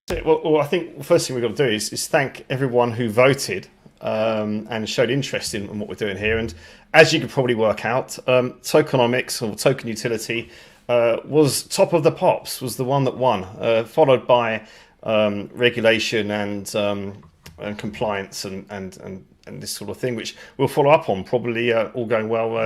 Well, I think the first thing we've got to do is thank everyone who voted and showed interest in what we're doing here. And as you could probably work out, tokenomics or token utility was top of the pops, was the one that won, followed by regulation and compliance and this sort of thing, which we'll follow up on, probably all going well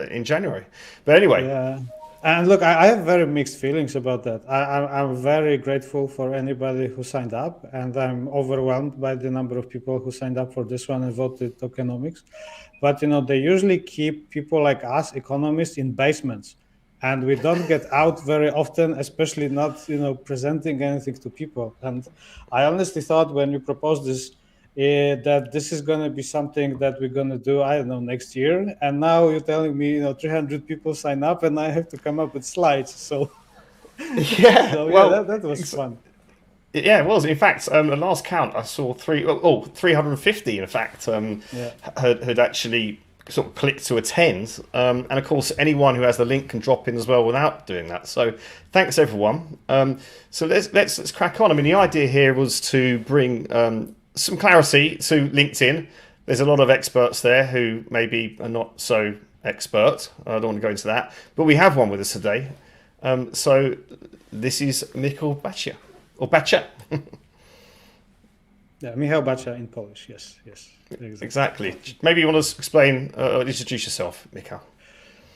in January. But anyway. Yeah. And look, I have very mixed feelings about that. I'm very grateful for anybody who signed up, and I'm overwhelmed by the number of people who signed up for this one and voted tokenomics. But they usually keep people like us, economists, in basements, and we don't get out very often, especially not presenting anything to people. And I honestly thought when you proposed this, that this is going to be something that we're going to do, I don't know, next year. And now you're telling me, 300 people sign up and I have to come up with slides. So, Yeah, so well, that was fun. yeah, it was. In fact, the last count I saw 350, in fact, had actually sort of clicked to attend. And of course, anyone who has the link can drop in as well without doing that. So thanks, everyone. So let's crack on. I mean, the idea here was to bring some clarity to LinkedIn. There's a lot of experts there who maybe are not so expert. I don't want to go into that, but we have one with us today. So this is Michal Bacia, or Bacia. Yeah, Michal Bacia in Polish. Yes. Exactly. Maybe you want to explain, introduce yourself, Michal.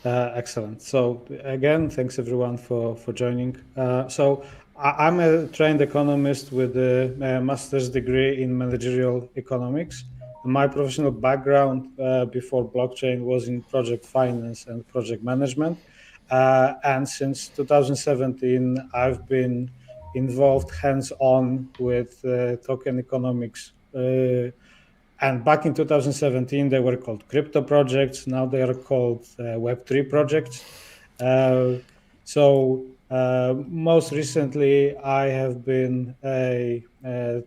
Excellent. So again, thanks everyone for joining. So I'm a trained economist with a master's degree in managerial economics. My professional background before blockchain was in project finance and project management. And since 2017, I've been involved hands-on with token economics. And back in 2017, they were called crypto projects. Now they are called Web3 projects. Most recently, I have been a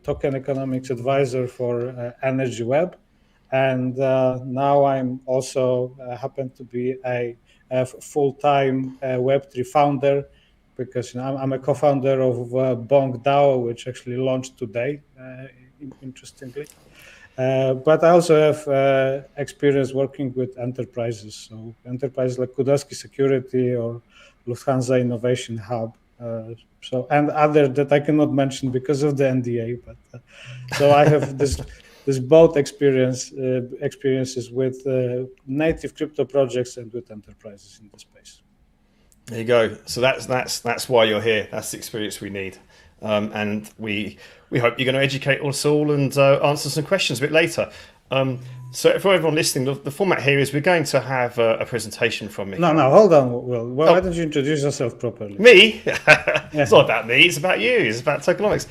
token economics advisor for Energy Web, and now I'm also happen to be a full-time Web3 founder, because I'm a co-founder of BonqDAO, which actually launched today, interestingly. But I also have experience working with enterprises, so enterprises like Kudelski Security or Lufthansa Innovation Hub, and other that I cannot mention because of the NDA. But so I have this both experiences with native crypto projects and with enterprises in the space. There you go. So that's why you're here. That's the experience we need, and we hope you're going to educate us all and answer some questions a bit later. So for everyone listening, the format here is we're going to have a presentation from me. No, hold on, Will. Well, why don't you introduce yourself properly? Me? It's not about me. It's about you. It's about tokenomics.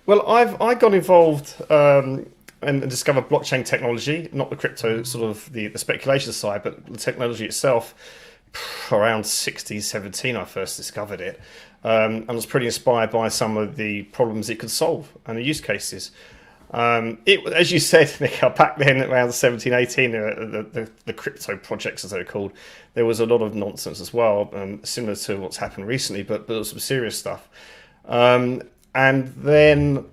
Well, I got involved and discovered blockchain technology, not the crypto sort of the speculation side, but the technology itself. Around 16, 17, I first discovered it. And was pretty inspired by some of the problems it could solve and the use cases. As you said, Nick, back then around 17, 18, the crypto projects, as they were called, there was a lot of nonsense as well, similar to what's happened recently, but there was some serious stuff. And then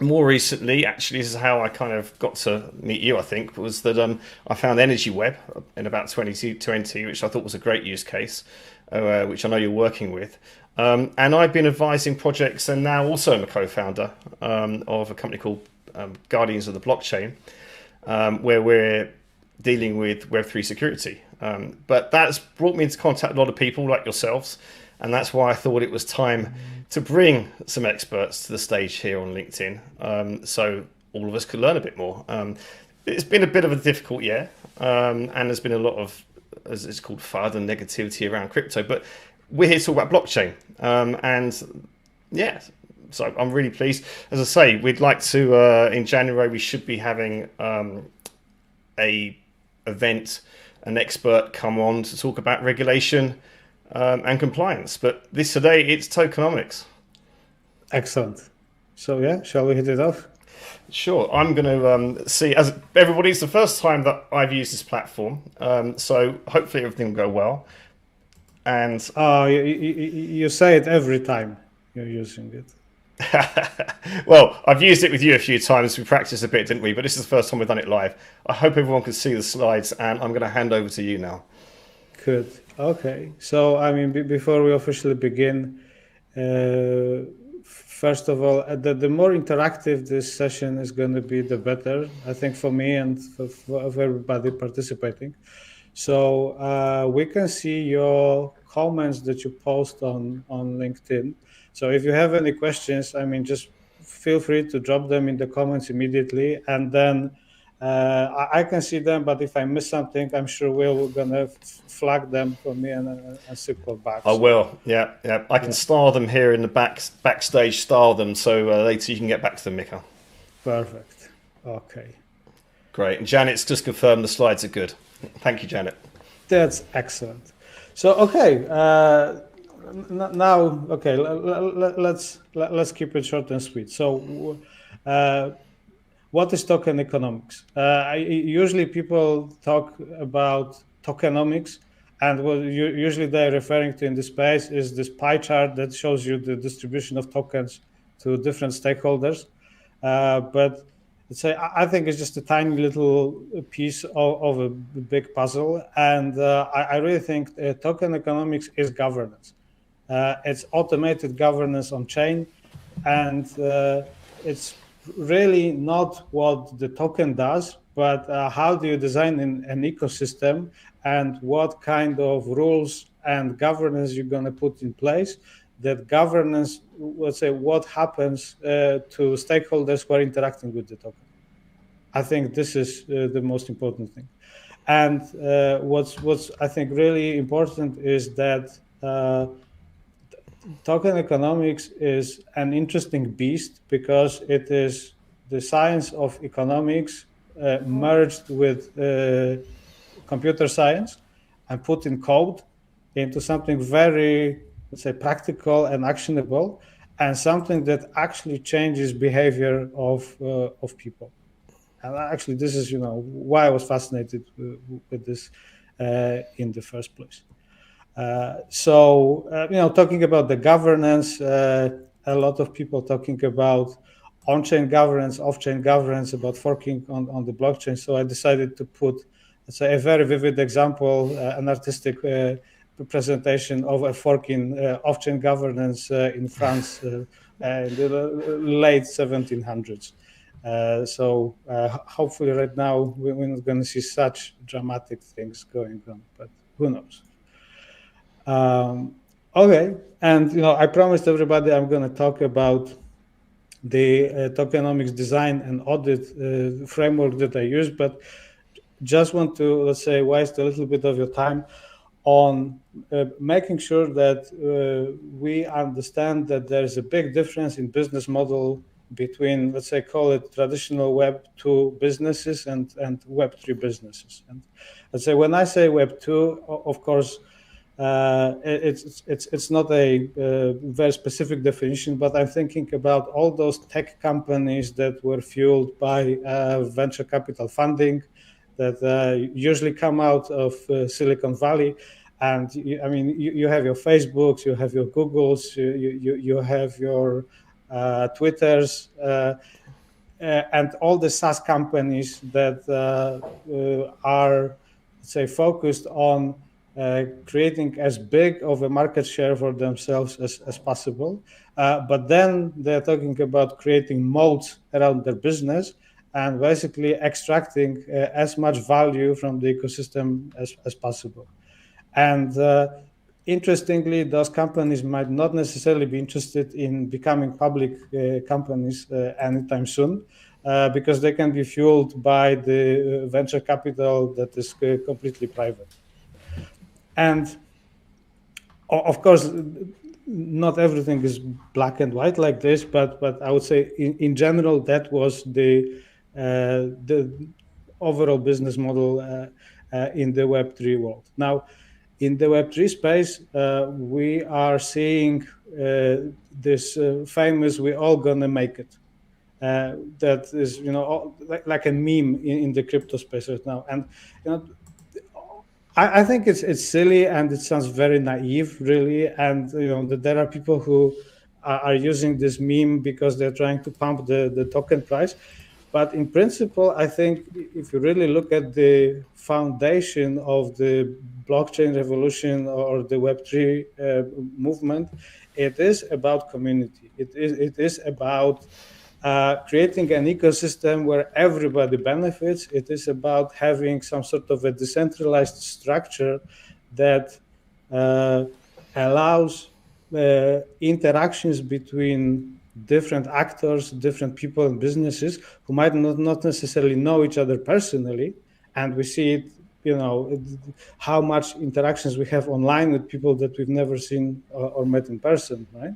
more recently, actually, this is how I kind of got to meet you, I think, was that I found Energy Web in about 2020, which I thought was a great use case, which I know you're working with. And I've been advising projects, and now also I'm a co-founder of a company called Guardians of the Blockchain, where we're dealing with Web3 security. But that's brought me into contact with a lot of people like yourselves, and that's why I thought it was time to bring some experts to the stage here on LinkedIn, so all of us could learn a bit more. It's been a bit of a difficult year, and there's been a lot of, as it's called, FUD and negativity around crypto, but we're here to talk about blockchain. And yeah, so I'm really pleased. As I say, we'd like to, in January, we should be having a event, an expert come on to talk about regulation and compliance. But today, it's tokenomics. Excellent. So yeah, shall we hit it off? Sure. I'm going to see, as everybody, it's the first time that I've used this platform. So hopefully everything will go well. And you say it every time you're using it. Well, I've used it with you a few times. We practiced a bit, didn't we? But this is the first time we've done it live. I hope everyone can see the slides, and I'm going to hand over to you now. Good. Okay. So, I mean, before we officially begin, first of all, the more interactive this session is going to be, the better, I think, for me and for everybody participating. So we can see your comments that you post on LinkedIn. So if you have any questions, I mean, just feel free to drop them in the comments immediately, and then I can see them. But if I miss something, I'm sure we're gonna flag them for me and circle back. I will. Yeah. I can star them here in the backstage. Star them so later you can get back to them, Michal. Perfect. Okay. Great. And Janet's just confirmed the slides are good. Thank you, Janet. That's excellent. So okay. Now, okay, let's keep it short and sweet. So, what is token economics? Usually, people talk about tokenomics, and what usually they're referring to in this space is this pie chart that shows you the distribution of tokens to different stakeholders. But let's say I think it's just a tiny little piece of a big puzzle, and I really think token economics is governance. It's automated governance on chain, and it's really not what the token does, but how do you design an ecosystem and what kind of rules and governance you're going to put in place. That governance, let's say, what happens to stakeholders who are interacting with the token. I think this is the most important thing. And what's I think really important is that token economics is an interesting beast because it is the science of economics merged with computer science and put in code into something very, let's say, practical and actionable, and something that actually changes behavior of people. And actually, this is why I was fascinated with this in the first place. Talking about the governance, a lot of people talking about on-chain governance, off-chain governance, about forking on the blockchain. So I decided to put, let's say, a very vivid example, an artistic presentation of a forking off-chain governance in France in the late 1700s. Hopefully right now we're not going to see such dramatic things going on, but who knows? Okay, and I promised everybody I'm going to talk about the tokenomics design and audit framework that I use, but just want to, let's say, waste a little bit of your time on making sure that we understand that there's a big difference in business model between, let's say, call it traditional Web 2 businesses and Web 3 businesses. And let's say when I say Web 2, of course, it's not a very specific definition, but I'm thinking about all those tech companies that were fueled by venture capital funding that usually come out of Silicon Valley. And you have your Facebooks, you have your Googles, you have your Twitters, and all the SaaS companies that are, let's say, focused on creating as big of a market share for themselves as possible. But then they're talking about creating moats around their business and basically extracting as much value from the ecosystem as possible. And interestingly, those companies might not necessarily be interested in becoming public companies anytime soon, because they can be fueled by the venture capital that is completely private. And of course, not everything is black and white like this, but I would say in general, that was the overall business model in the Web3 world. Now, in the Web3 space, we are seeing this famous "we're all gonna make it." That is, like a meme in the crypto space right now. And I think it's silly and it sounds very naive, really. And that there are people who are using this meme because they're trying to pump the token price. But in principle, I think if you really look at the foundation of the blockchain revolution or the Web3 movement, it is about community. It is about creating an ecosystem where everybody benefits. It is about having some sort of a decentralized structure that allows interactions between different actors, different people and businesses who might not necessarily know each other personally. And we see it, how much interactions we have online with people that we've never seen or met in person, right?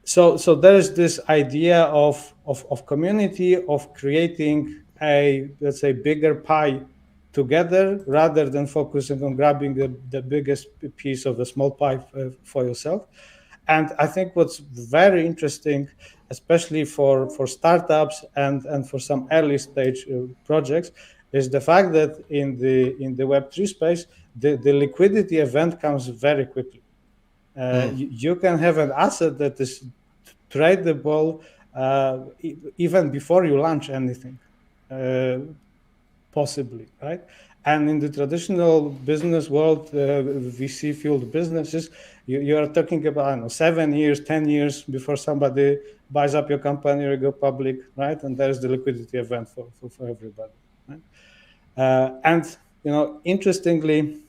So there is this idea of community, of creating a, let's say, bigger pie together rather than focusing on grabbing the biggest piece of a small pie for yourself. And I think what's very interesting, especially for startups and for some early stage projects, is the fact that in the Web3 space, the liquidity event comes very quickly. You can have an asset that is tradable even before you launch anything, possibly, right? And in the traditional business world, VC-fueled businesses, you are talking about, I don't know, 7 years, 10 years before somebody buys up your company or you go public, right? And there's the liquidity event for everybody, right? And, interestingly,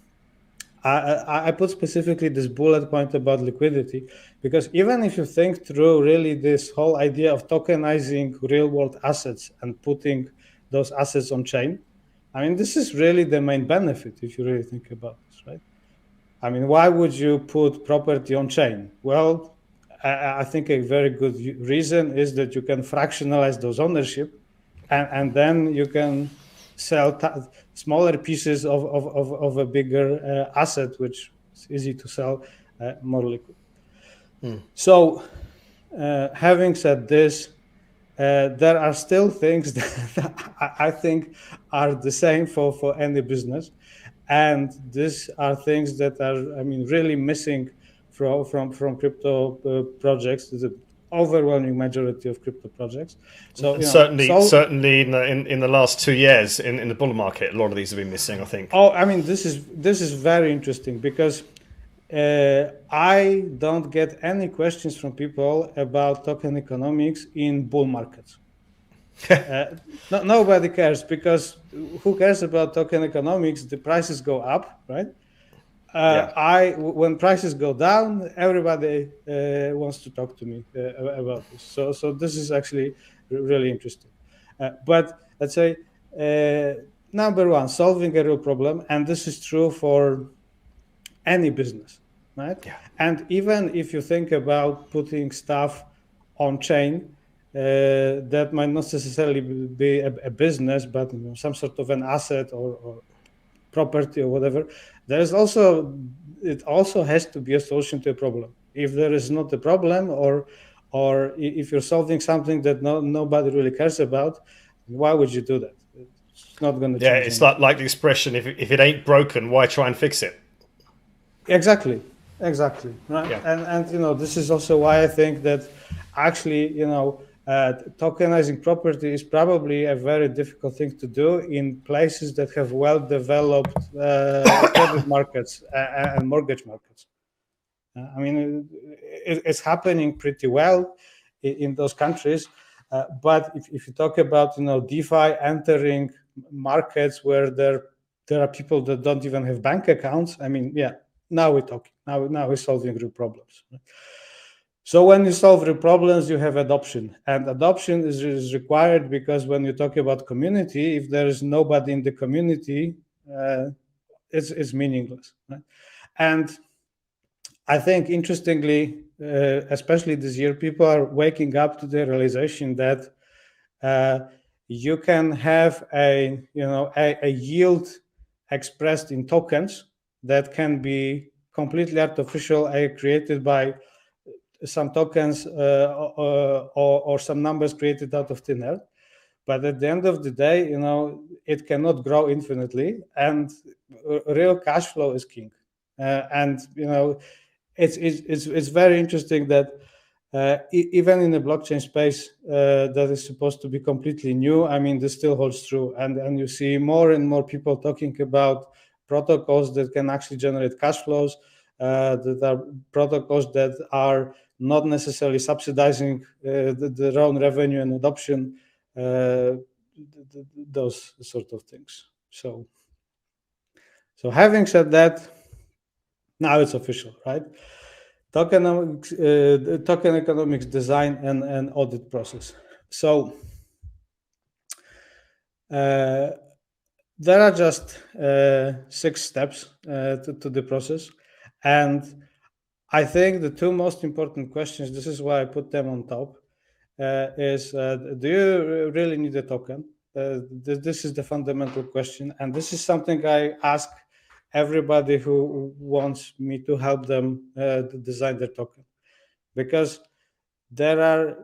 I put specifically this bullet point about liquidity, because even if you think through really this whole idea of tokenizing real world assets and putting those assets on chain, I mean, this is really the main benefit if you really think about this, right? I mean, why would you put property on chain? Well, I think a very good reason is that you can fractionalize those ownership, and then you can sell smaller pieces of a bigger asset, which is easy to sell, more liquid. So, having said this, there are still things that I think are the same for any business. And these are things that are, I mean, really missing from crypto projects, the overwhelming majority of crypto projects. So certainly in the last 2 years in the bull market, a lot of these have been missing, I think. Oh, I mean, this is very interesting because I don't get any questions from people about token economics in bull markets. Nobody cares, because who cares about token economics? The prices go up, right? When prices go down, everybody wants to talk to me about this. So this is actually really interesting. But let's say, number one, solving a real problem, and this is true for any business, right? Yeah. And even if you think about putting stuff on chain, that might not necessarily be a business, but some sort of an asset or property or whatever, it also has to be a solution to a problem. If there is not a problem, or if you're solving something that nobody really cares about, why would you do that? It's not going to change. Yeah, it's like the expression, if it ain't broken, why try and fix it? Exactly, right? Yeah. And this is also why I think that actually, tokenizing property is probably a very difficult thing to do in places that have well-developed credit markets and mortgage markets. I mean, it's happening pretty well in those countries. But if you talk about, DeFi entering markets where there are people that don't even have bank accounts, I mean, yeah, now we're talking. Now we're solving real problems. So when you solve real problems, you have adoption, and adoption is required, because when you talk about community, if there is nobody in the community, it's meaningless, right? And I think, interestingly, especially this year, people are waking up to the realization that you can have a yield expressed in tokens that can be completely artificial, created by some tokens or some numbers created out of thin air. But at the end of the day, it cannot grow infinitely, and real cash flow is king. And it's very interesting that even in the blockchain space that is supposed to be completely new, I mean, this still holds true, and you see more and more people talking about protocols that can actually generate cash flows, that are protocols that are not necessarily subsidizing their own revenue and adoption, those sort of things. So having said that, now it's official, right? Token economics design and audit process. So there are just 6 steps to the process, and I think the 2 most important questions, this is why I put them on top, is do you really need a token? This is the fundamental question, and this is something I ask everybody who wants me to help them design their token, because there are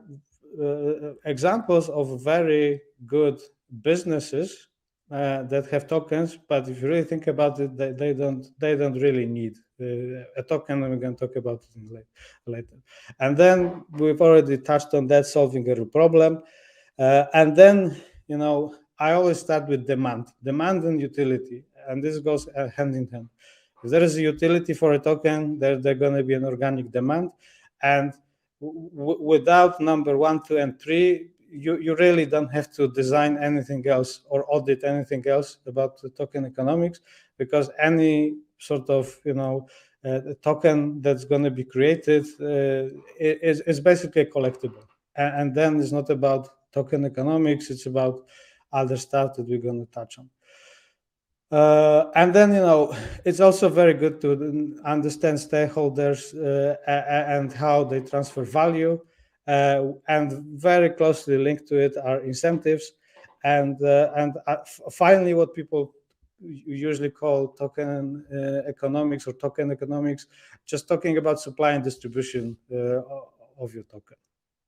examples of very good businesses that have tokens, but if you really think about it, they don't really need a token, and we're going to talk about it later. And then we've already touched on that, solving a real problem, and then I always start with demand and utility, and this goes hand in hand. If there is a utility for a token, there's going to be an organic demand, and without number 1, 2, and 3, you really don't have to design anything else or audit anything else about the token economics, because any sort of token that's going to be created is basically a collectible, and then it's not about token economics, it's about other stuff that we're going to touch on. And then it's also very good to understand stakeholders and how they transfer value, and very closely linked to it are incentives, and finally what people usually call token economics or token economics, just talking about supply and distribution of your token,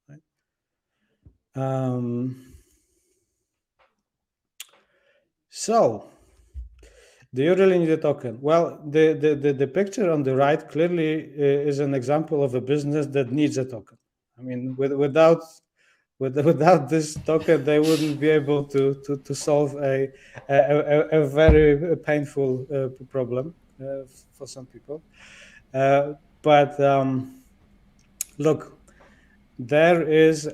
right? So do you really need a token? Well, the picture on the right clearly is an example of a business that needs a token. I mean, without this token, they wouldn't be able to solve a very painful problem for some people. But look, there is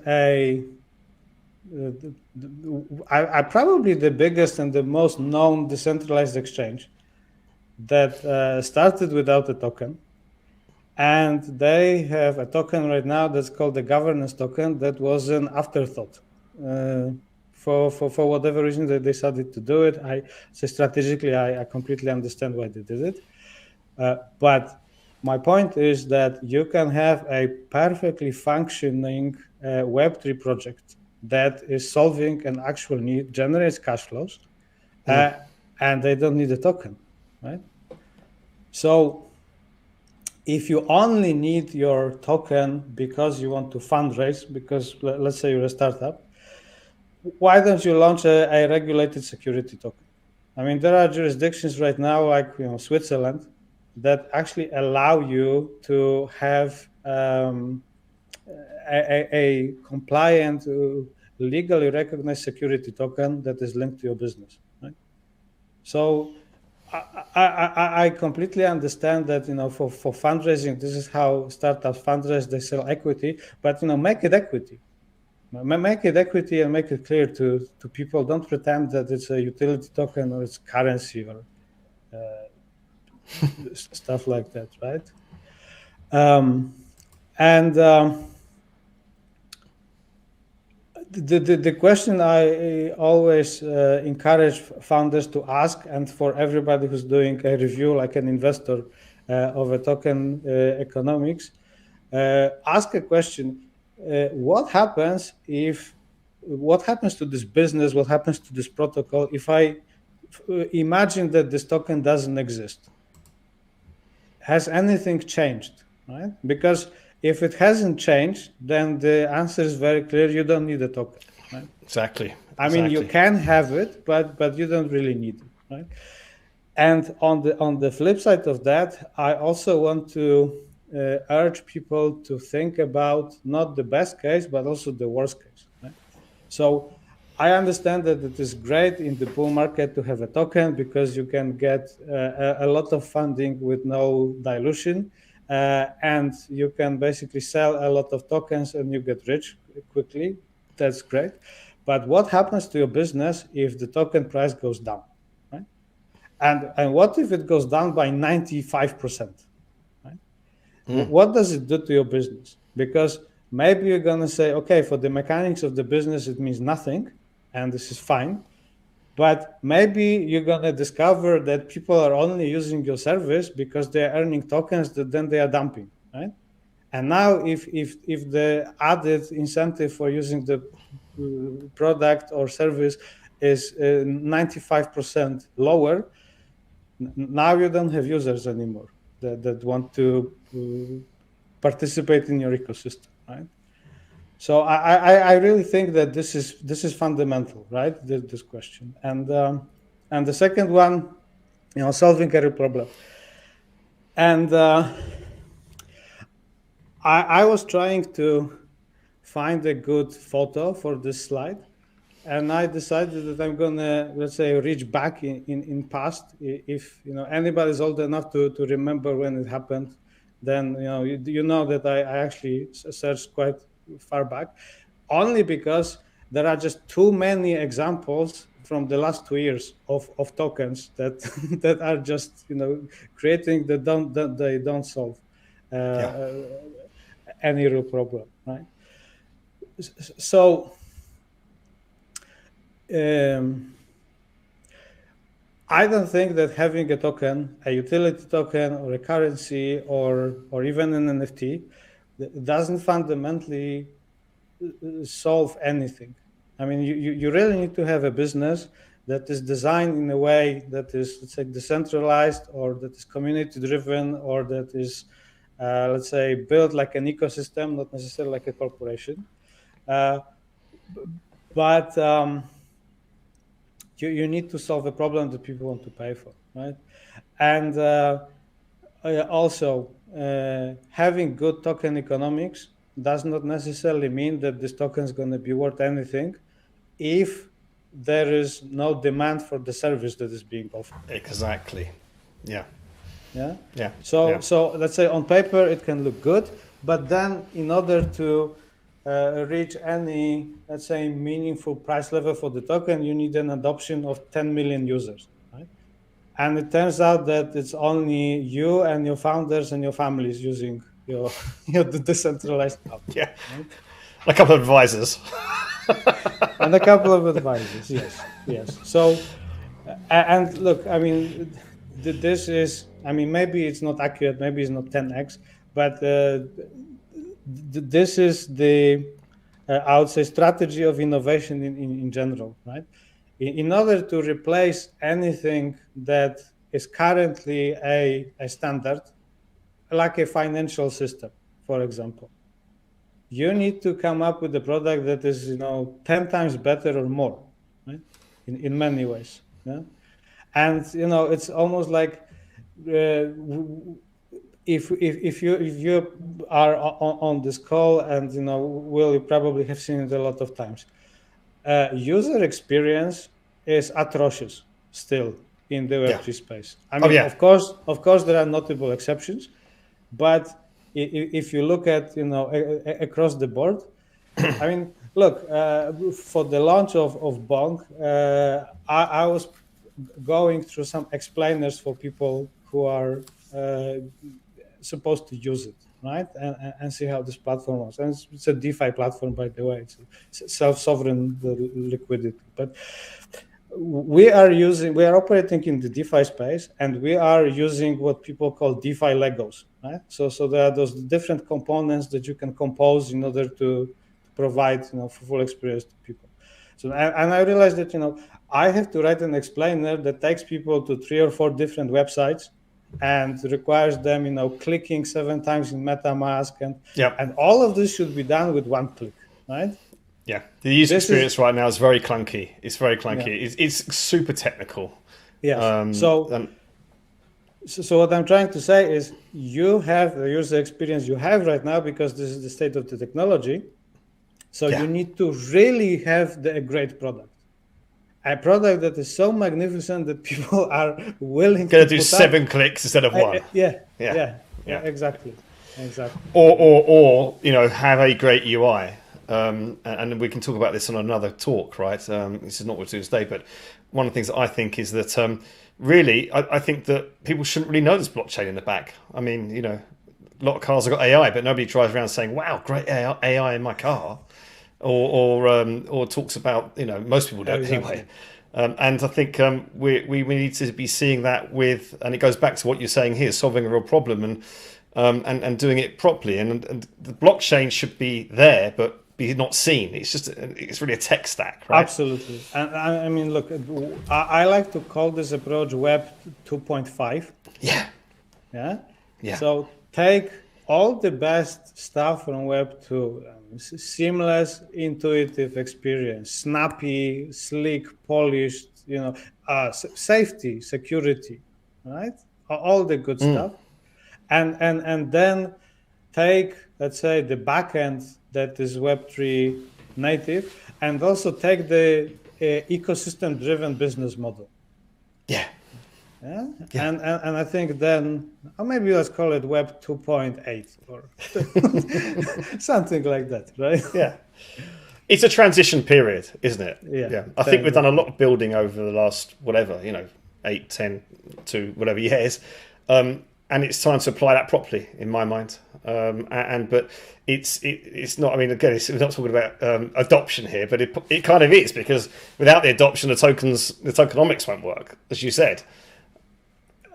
probably the biggest and the most known decentralized exchange that started without a token, and they have a token right now that's called the governance token. That was an afterthought. For whatever reason they decided to do it. I say strategically, I completely understand why they did it. But my point is that you can have a perfectly functioning Web3 project that is solving an actual need, generates cash flows, and they don't need a token, right? So if you only need your token because you want to fundraise, because let's say you're a startup, why don't you launch a regulated security token? I mean, there are jurisdictions right now, like Switzerland, that actually allow you to have a compliant, legally recognized security token that is linked to your business, right? So I completely understand that for fundraising, this is how startups fundraise. They sell equity, but make it equity. Make it equity and make it clear to people. Don't pretend that it's a utility token or it's currency or stuff like that, right? The question I always encourage founders to ask, and for everybody who's doing a review like an investor of a token economics, ask a question: what happens to this business? What happens to this protocol if I imagine that this token doesn't exist? Has anything changed, right? Because if it hasn't changed, then the answer is very clear. You don't need a token, right? Exactly. I mean, you can have it, but you don't really need it, right? And on the flip side of that, I also want to urge people to think about not the best case, but also the worst case. Right? So I understand that it is great in the bull market to have a token because you can get a lot of funding with no dilution, and you can basically sell a lot of tokens and you get rich quickly. That's great. But what happens to your business if the token price goes down? Right? And what if it goes down by 95%? Right? What does it do to your business? Because maybe you're going to say, okay, for the mechanics of the business, it means nothing, and this is fine. But maybe you're going to discover that people are only using your service because they're earning tokens that then they are dumping, right? And now if the added incentive for using the product or service is 95% lower, now you don't have users anymore that want to participate in your ecosystem, right? So I really think that this is fundamental, right? This question, and the second one, solving a real problem, and I was trying to find a good photo for this slide, and I decided that I'm gonna, let's say, reach back in past. If anybody's old enough to remember when it happened, then you know that I actually searched quite far back, only because there are just too many examples from the last 2 years of tokens that that are just creating that they don't solve any real problem, right? So I don't think that having a token, a utility token or a currency or even an NFT doesn't fundamentally solve anything. I mean, you really need to have a business that is designed in a way that is, let's say, decentralized, or that is community driven, or that is, let's say, built like an ecosystem, not necessarily like a corporation. But you need to solve a problem that people want to pay for, right? And also, having good token economics does not necessarily mean that this token is going to be worth anything if there is no demand for the service that is being offered. Exactly. Yeah. Yeah. Yeah. So let's say on paper it can look good, but then in order to reach any, let's say, meaningful price level for the token, you need an adoption of 10 million users, right? And it turns out that it's only you and your founders and your families using your the decentralized app. Yeah. Right? A couple of advisors. And a couple of advisors, yes. So, and look, I mean, this is, I mean, maybe it's not accurate, maybe it's not 10x, but this is the, I would say, strategy of innovation in general, right? In order to replace anything that is currently a standard, like a financial system, for example, you need to come up with a product that is, 10 times better or more, right? In many ways. Yeah? And, it's almost like if you are on this call, and Will, you probably have seen it a lot of times. User experience is atrocious still in the Web3 space. I mean, of course, there are notable exceptions, but if you look at across the board, I mean, look, for the launch of Bonq, I was going through some explainers for people who are supposed to use it, right? And see how this platform works. And it's a DeFi platform, by the way. It's self-sovereign liquidity. But we are operating in the DeFi space, and we are using what people call DeFi Legos, right? So there are those different components that you can compose in order to provide, full experience to people. So, and I realized that, I have to write an explainer that takes people to 3 or 4 different websites and requires them, clicking 7 times in MetaMask, and all of this should be done with 1 click, right? Yeah, the user experience right now is very clunky. It's very clunky. Yeah. It's super technical. Yes. So what I'm trying to say is you have the user experience you have right now because this is the state of the technology. So you need to really have a great product. A product that is so magnificent that people are willing to do 7 clicks instead of 1. Yeah, exactly. Or have a great UI. And we can talk about this on another talk, right? This is not what we're doing today, but one of the things that I think is that really, I think that people shouldn't really know there's blockchain in the back. I mean, a lot of cars have got AI, but nobody drives around saying, "Wow, great AI in my car," or talks about, most people don't anyway. And I think we need to be seeing that and it goes back to what you're saying here, solving a real problem and doing it properly. And the blockchain should be there, but be not seen. It's really a tech stack, right? Absolutely. And I mean, look, I like to call this approach Web 2.5. Yeah. So take all the best stuff from Web 2, seamless, intuitive experience, snappy, sleek, polished, safety, security, right? All the good stuff. And then take, let's say, the backend that is Web3 native, and also take the ecosystem-driven business model. And I think then, or maybe let's call it Web 2.8 or something like that, right? It's a transition period, isn't it? I think we've done a lot of building over the last 8, 10 to whatever years, and it's time to apply that properly, in my mind. But it's not. I mean, again, we're not talking about adoption here, but it kind of is, because without the adoption, the tokenomics won't work, as you said.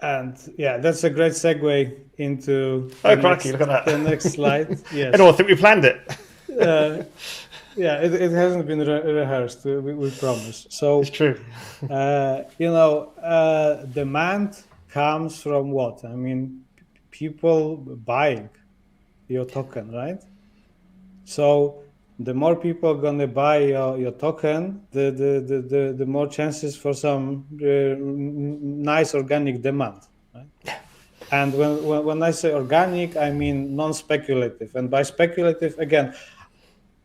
And that's a great segue into look at that. The next slide. Yes. I don't think we planned it. It hasn't been rehearsed. We promise. So it's true. Demand comes from what? I mean, people buying your token, right? So the more people are gonna buy your token, the more chances for some nice organic demand, right? And when I say organic, I mean non-speculative. And by speculative, again,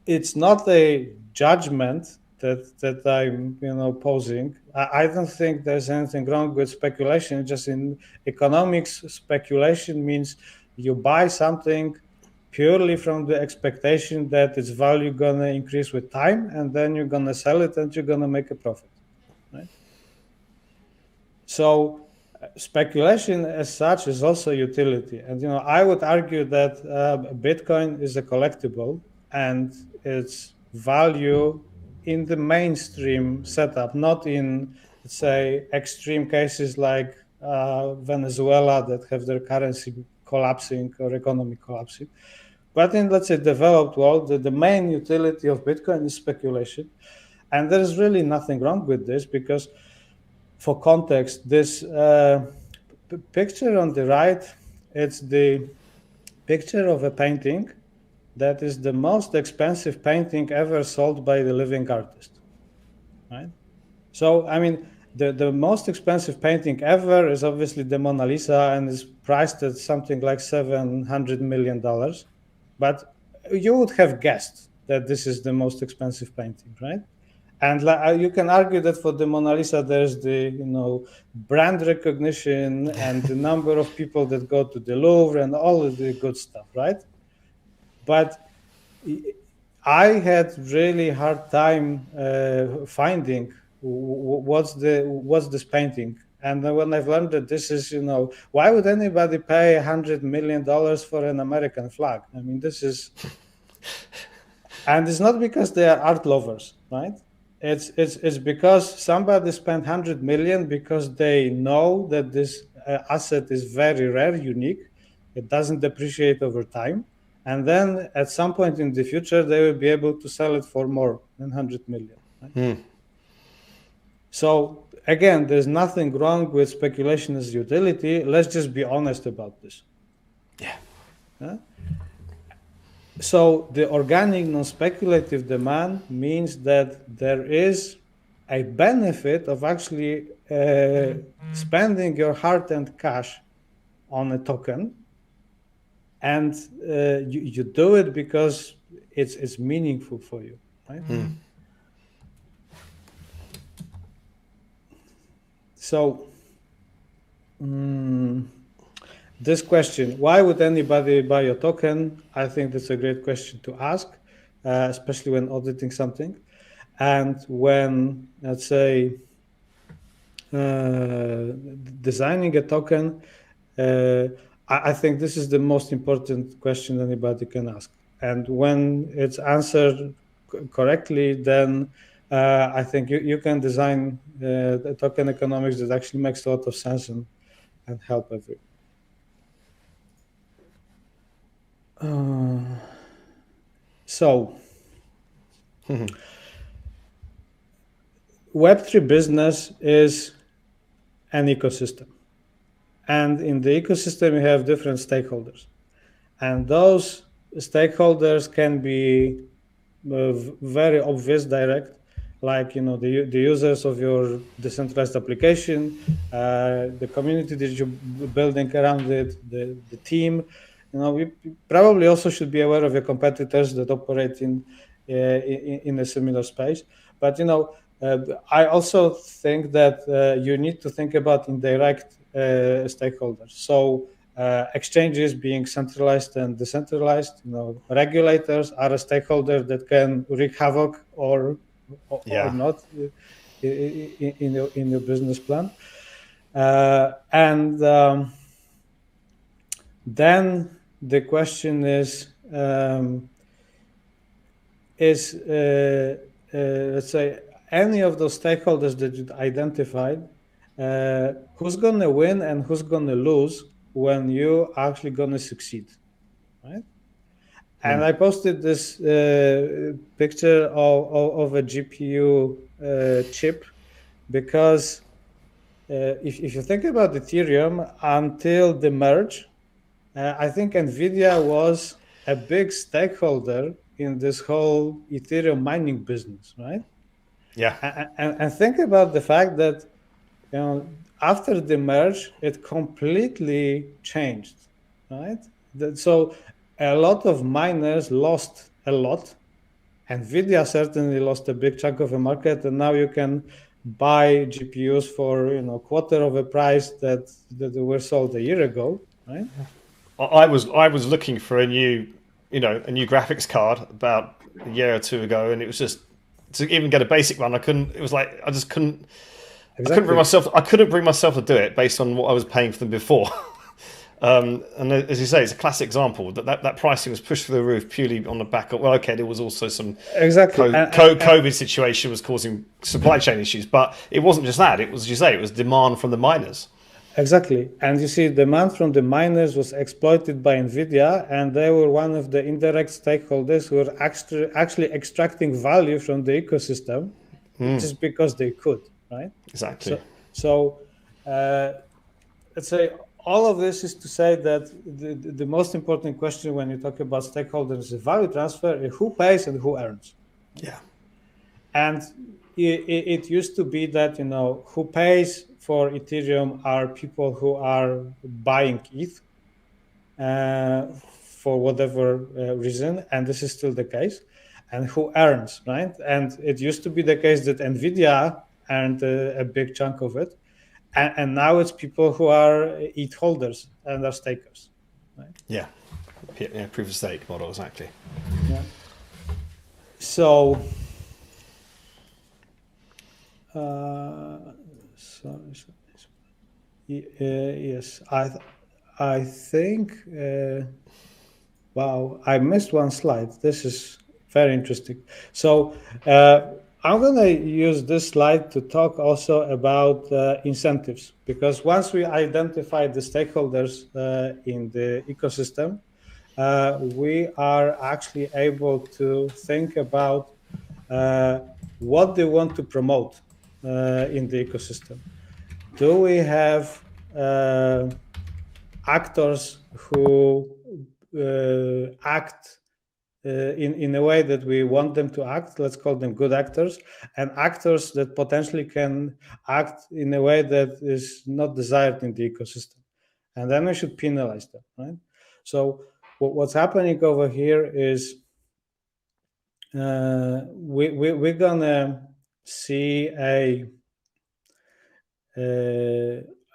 it's not a judgment that I'm posing. I don't think there's anything wrong with speculation. Just in economics, speculation means you buy something purely from the expectation that its value gonna increase with time, and then you're gonna sell it and you're gonna make a profit, right? So speculation as such is also utility. And I would argue that Bitcoin is a collectible, and its value in the mainstream setup, not in, let's say, extreme cases like Venezuela that have their currency collapsing or economy collapsing. But in, let's say, developed world, the main utility of Bitcoin is speculation. And there's really nothing wrong with this, because for context, this picture on the right, it's the picture of a painting that is the most expensive painting ever sold by the living artist, right? So, I mean, the most expensive painting ever is obviously the Mona Lisa, and is priced at something like $700 million. But you would have guessed that this is the most expensive painting, right? And you can argue that for the Mona Lisa, there's the brand recognition and the number of people that go to the Louvre and all of the good stuff, right? But I had really hard time finding what's this painting. And when I've learned that this is, why would anybody pay $100 million for an American flag? I mean, this is, and it's not because they are art lovers, right? It's because somebody spent 100 million because they know that this asset is very rare, unique. It doesn't depreciate over time. And then at some point in the future, they will be able to sell it for more than 100 million. Right? So again, there's nothing wrong with speculation as utility. Let's just be honest about this. Yeah? So the organic non-speculative demand means that there is a benefit of actually spending your hard-earned cash on a token, and you do it because it's meaningful for you, right? So this question, why would anybody buy your token? I think that's a great question to ask, especially when auditing something. And when, let's say, designing a token, I think this is the most important question anybody can ask. And when it's answered correctly, then I think you can design the token economics that actually makes a lot of sense and help everyone. So, Web3 business is an ecosystem. And in the ecosystem, you have different stakeholders. And those stakeholders can be very obvious, direct, like the users of your decentralized application, the community that you're building around it, the team. We probably also should be aware of your competitors that operate in a similar space. But I also think that you need to think about indirect stakeholders. So exchanges being centralized and decentralized, regulators are a stakeholder that can wreak havoc or not in your business plan. And then the question is let's say, any of those stakeholders that you identified, who's going to win and who's going to lose when you actually going to succeed, right? And I posted this picture of a GPU chip because if you think about Ethereum, until the merge, I think NVIDIA was a big stakeholder in this whole Ethereum mining business, right? Yeah. And think about the fact that after the merge, it completely changed, right? So a lot of miners lost a lot. NVIDIA certainly lost a big chunk of the market, and now you can buy GPUs for quarter of a price that were sold a year ago, right? I was looking for a new graphics card about a year or two ago, and it was just to even get a basic one. I couldn't. It was like I just couldn't. Exactly. I couldn't bring myself to do it based on what I was paying for them before. And as you say, it's a classic example that pricing was pushed through the roof purely on the back of there was also some COVID situation was causing supply chain issues, but it wasn't just that. It was, as you say, it was demand from the miners. Exactly. And you see, demand from the miners was exploited by NVIDIA, and they were one of the indirect stakeholders who were actually extracting value from the ecosystem just because they could, right? Exactly. So let's say all of this is to say that the most important question when you talk about stakeholders is value transfer, is who pays and who earns. Yeah. And it used to be that, who pays for Ethereum are people who are buying ETH for whatever reason, and this is still the case, and who earns, right? And it used to be the case that NVIDIA earned a big chunk of it, and now it's people who are ETH holders and are stakers, right? Yeah, proof of stake model, exactly. Yeah. So, yes, I think. Wow, I missed one slide. This is very interesting. So I'm going to use this slide to talk also about incentives, because once we identify the stakeholders in the ecosystem, we are actually able to think about what they want to promote in the ecosystem. Do we have actors who act in a way that we want them to act? Let's call them good actors, and actors that potentially can act in a way that is not desired in the ecosystem. and then we should penalize them, right? So what's happening over here is we're gonna see a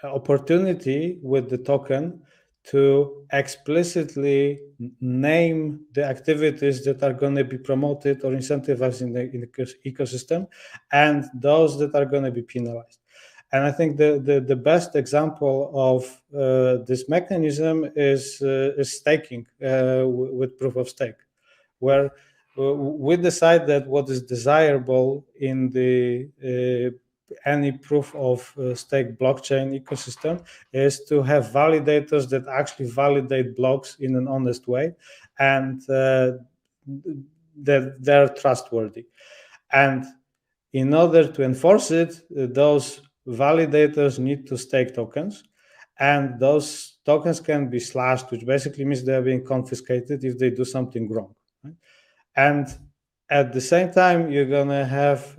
opportunity with the token to explicitly name the activities that are going to be promoted or incentivized in the ecosystem, and those that are going to be penalized. And I think the best example of this mechanism is staking with proof of stake, where we decide that what is desirable in the any proof of stake blockchain ecosystem is to have validators that actually validate blocks in an honest way, and that they're trustworthy. And in order to enforce it, those validators need to stake tokens, and those tokens can be slashed, which basically means they're being confiscated if they do something wrong. Right? And at the same time, you're going to have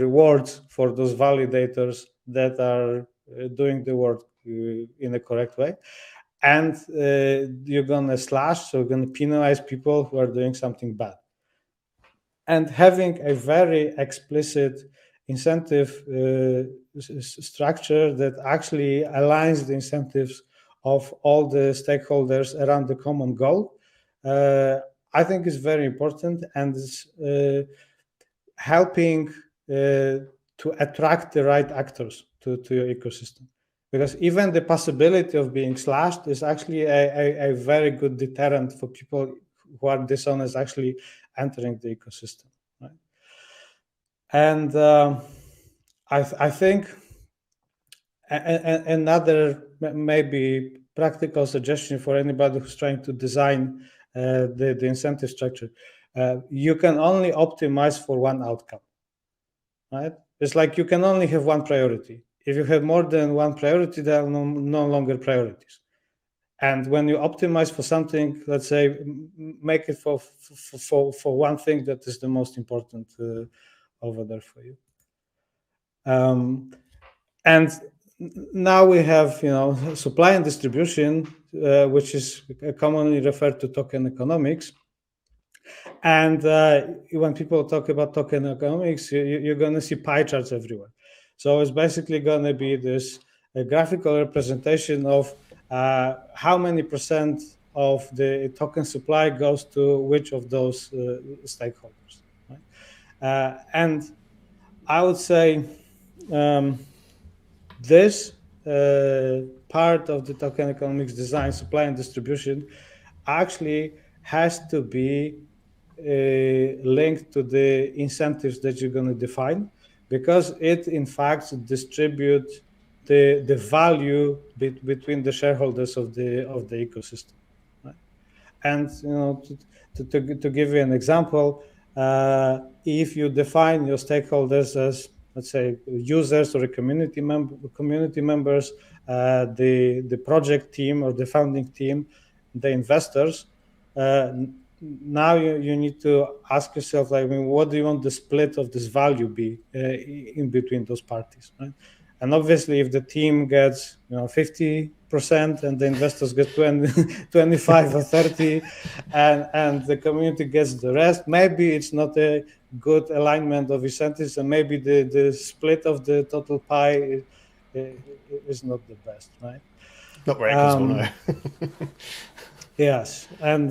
rewards for those validators that are doing the work in the correct way. And you're going to slash, so you're going to penalize people who are doing something bad. And having a very explicit incentive structure that actually aligns the incentives of all the stakeholders around the common goal, I think is very important, and is helping to attract the right actors to your ecosystem. Because even the possibility of being slashed is actually a very good deterrent for people who are dishonest actually entering the ecosystem. Right? And I think another maybe practical suggestion for anybody who's trying to design the incentive structure, you can only optimize for one outcome, right? It's like you can only have one priority. If you have more than one priority, they are no longer priorities. And when you optimize for something, let's say, make it for one thing that is the most important over there for you. And now we have, supply and distribution, which is commonly referred to token economics. And when people talk about token economics, you're going to see pie charts everywhere. So it's basically going to be this graphical representation of how many percent of the token supply goes to which of those stakeholders. Right? And I would say this part of the token economics design, supply and distribution, actually has to be linked to the incentives that you're going to define, because it in fact distributes the value between the shareholders of the ecosystem. Right? And to give you an example, if you define your stakeholders as, let's say, users or community members, the project team or the founding team, the investors, now you need to ask yourself, like, what do you want the split of this value be in between those parties, right? And obviously, if the team gets 50% and the investors get 25 or 30, and the community gets the rest, maybe it's not a good alignment of incentives, and maybe the split of the total pie is not the best, right? Not very equitable, no. Yes, and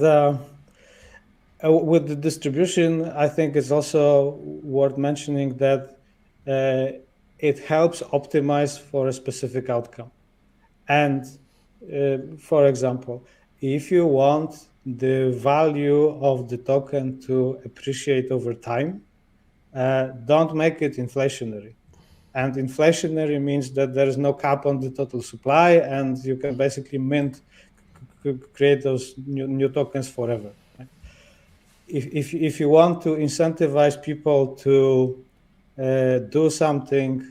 with the distribution, I think it's also worth mentioning that it helps optimize for a specific outcome. And for example, if you want the value of the token to appreciate over time, don't make it inflationary. And inflationary means that there is no cap on the total supply, and you can basically create those new tokens forever. Right? If you want to incentivize people to do something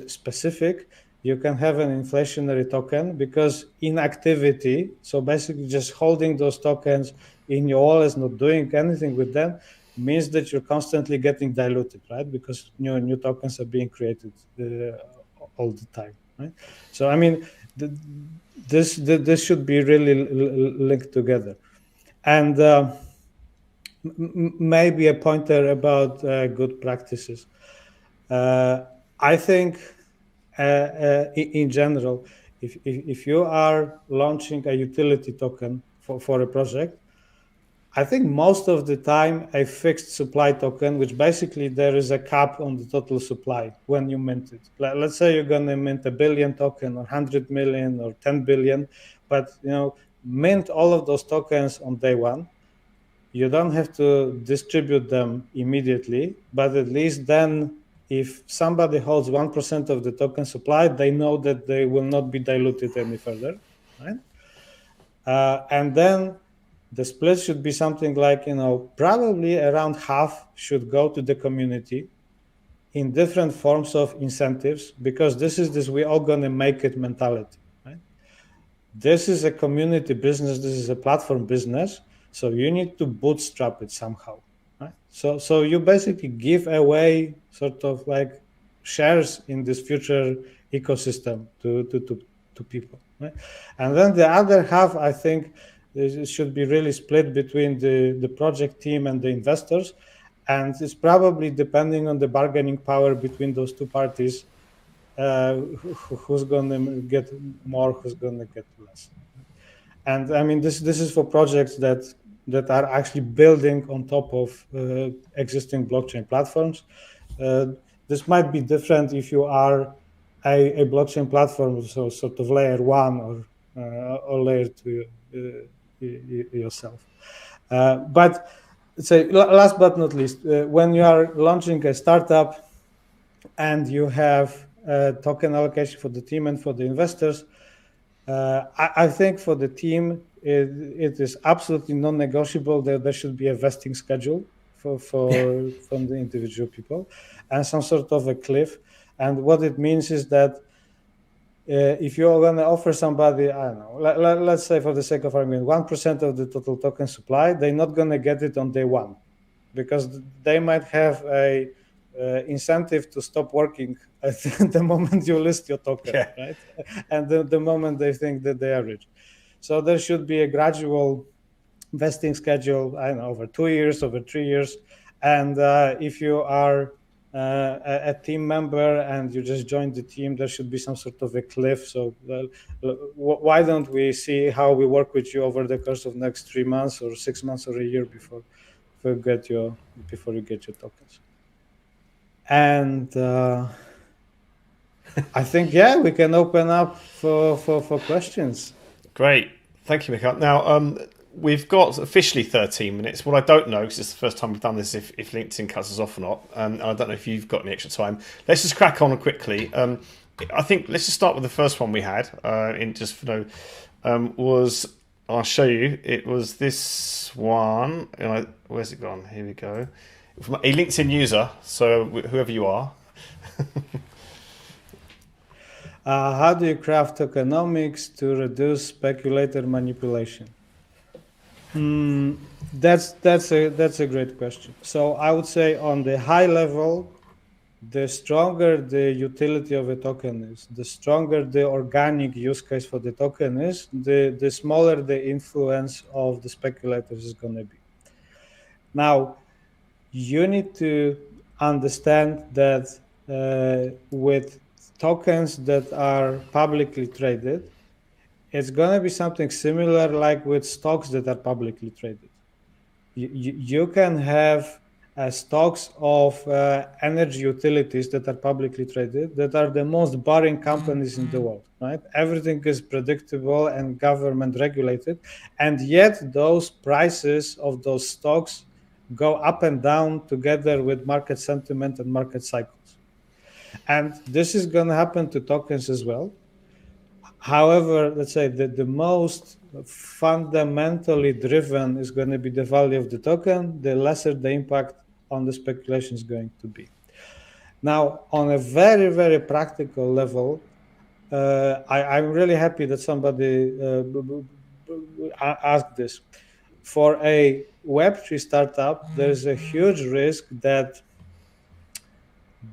specific, you can have an inflationary token, because inactivity, so basically just holding those tokens in your wallet, not doing anything with them, means that you're constantly getting diluted, right? Because new tokens are being created all the time, right? So I mean, this should be really linked together. And maybe a pointer about good practices. I think in general, if you are launching a utility token for a project, I think most of the time a fixed supply token, which basically there is a cap on the total supply when you mint it. Let's say you're going to mint 1 billion token or 100 million or 10 billion, but mint all of those tokens on day one. You don't have to distribute them immediately, but at least then if somebody holds 1% of the token supply, they know that they will not be diluted any further, right? And then the split should be something like, probably around half should go to the community in different forms of incentives, because this is this we all gonna make it mentality, right? This is a community business, this is a platform business, so you need to bootstrap it somehow, right? So you basically give away sort of like shares in this future ecosystem to people, right? And then the other half, I think, it should be really split between the project team and the investors, and it's probably depending on the bargaining power between those two parties, who's going to get more, who's going to get less. And I mean, this is for projects that are actually building on top of existing blockchain platforms. This might be different if you are a blockchain platform, so sort of layer 1 or layer 2 yourself. But say last but not least, when you are launching a startup and you have token allocation for the team and for the investors, I think for the team, it is absolutely non-negotiable that there should be a vesting schedule from the individual people and some sort of a cliff. And what it means is that if you're going to offer somebody, I don't know, let's say for the sake of argument, 1% of the total token supply, they're not going to get it on day one, because they might have a incentive to stop working at the moment you list your token, right? And the moment they think that they are rich. So there should be a gradual vesting schedule, I don't know, over 2 years, over 3 years. And if you are a team member and you just joined the team, there should be some sort of a cliff. So why don't we see how we work with you over the course of next 3 months or 6 months or a year before you get your tokens. And I think, we can open up for questions. Great. Thank you, Michal. Now, we've got officially 13 minutes. What I don't know, because it's the first time we've done this, if LinkedIn cuts us off or not. And I don't know if you've got any extra time. Let's just crack on quickly. I think let's just start with the first one we had. I'll show you. It was this one. Where's it gone? Here we go. From a LinkedIn user, so whoever you are. How do you craft tokenomics to reduce speculator manipulation? That's a great question. So I would say on the high level, the stronger the utility of a token is, the stronger the organic use case for the token is, the smaller the influence of the speculators is going to be. Now, you need to understand that with tokens that are publicly traded, it's going to be something similar like with stocks that are publicly traded. You can have stocks of energy utilities that are publicly traded that are the most boring companies in the world, right? Everything is predictable and government regulated, and yet those prices of those stocks go up and down together with market sentiment and market cycles. And this is going to happen to tokens as well. However, let's say that the most fundamentally driven is going to be the value of the token, the lesser the impact on the speculation is going to be. Now, on a very, very practical level, I'm really happy that somebody asked this. For a Web3 startup, there's a huge risk that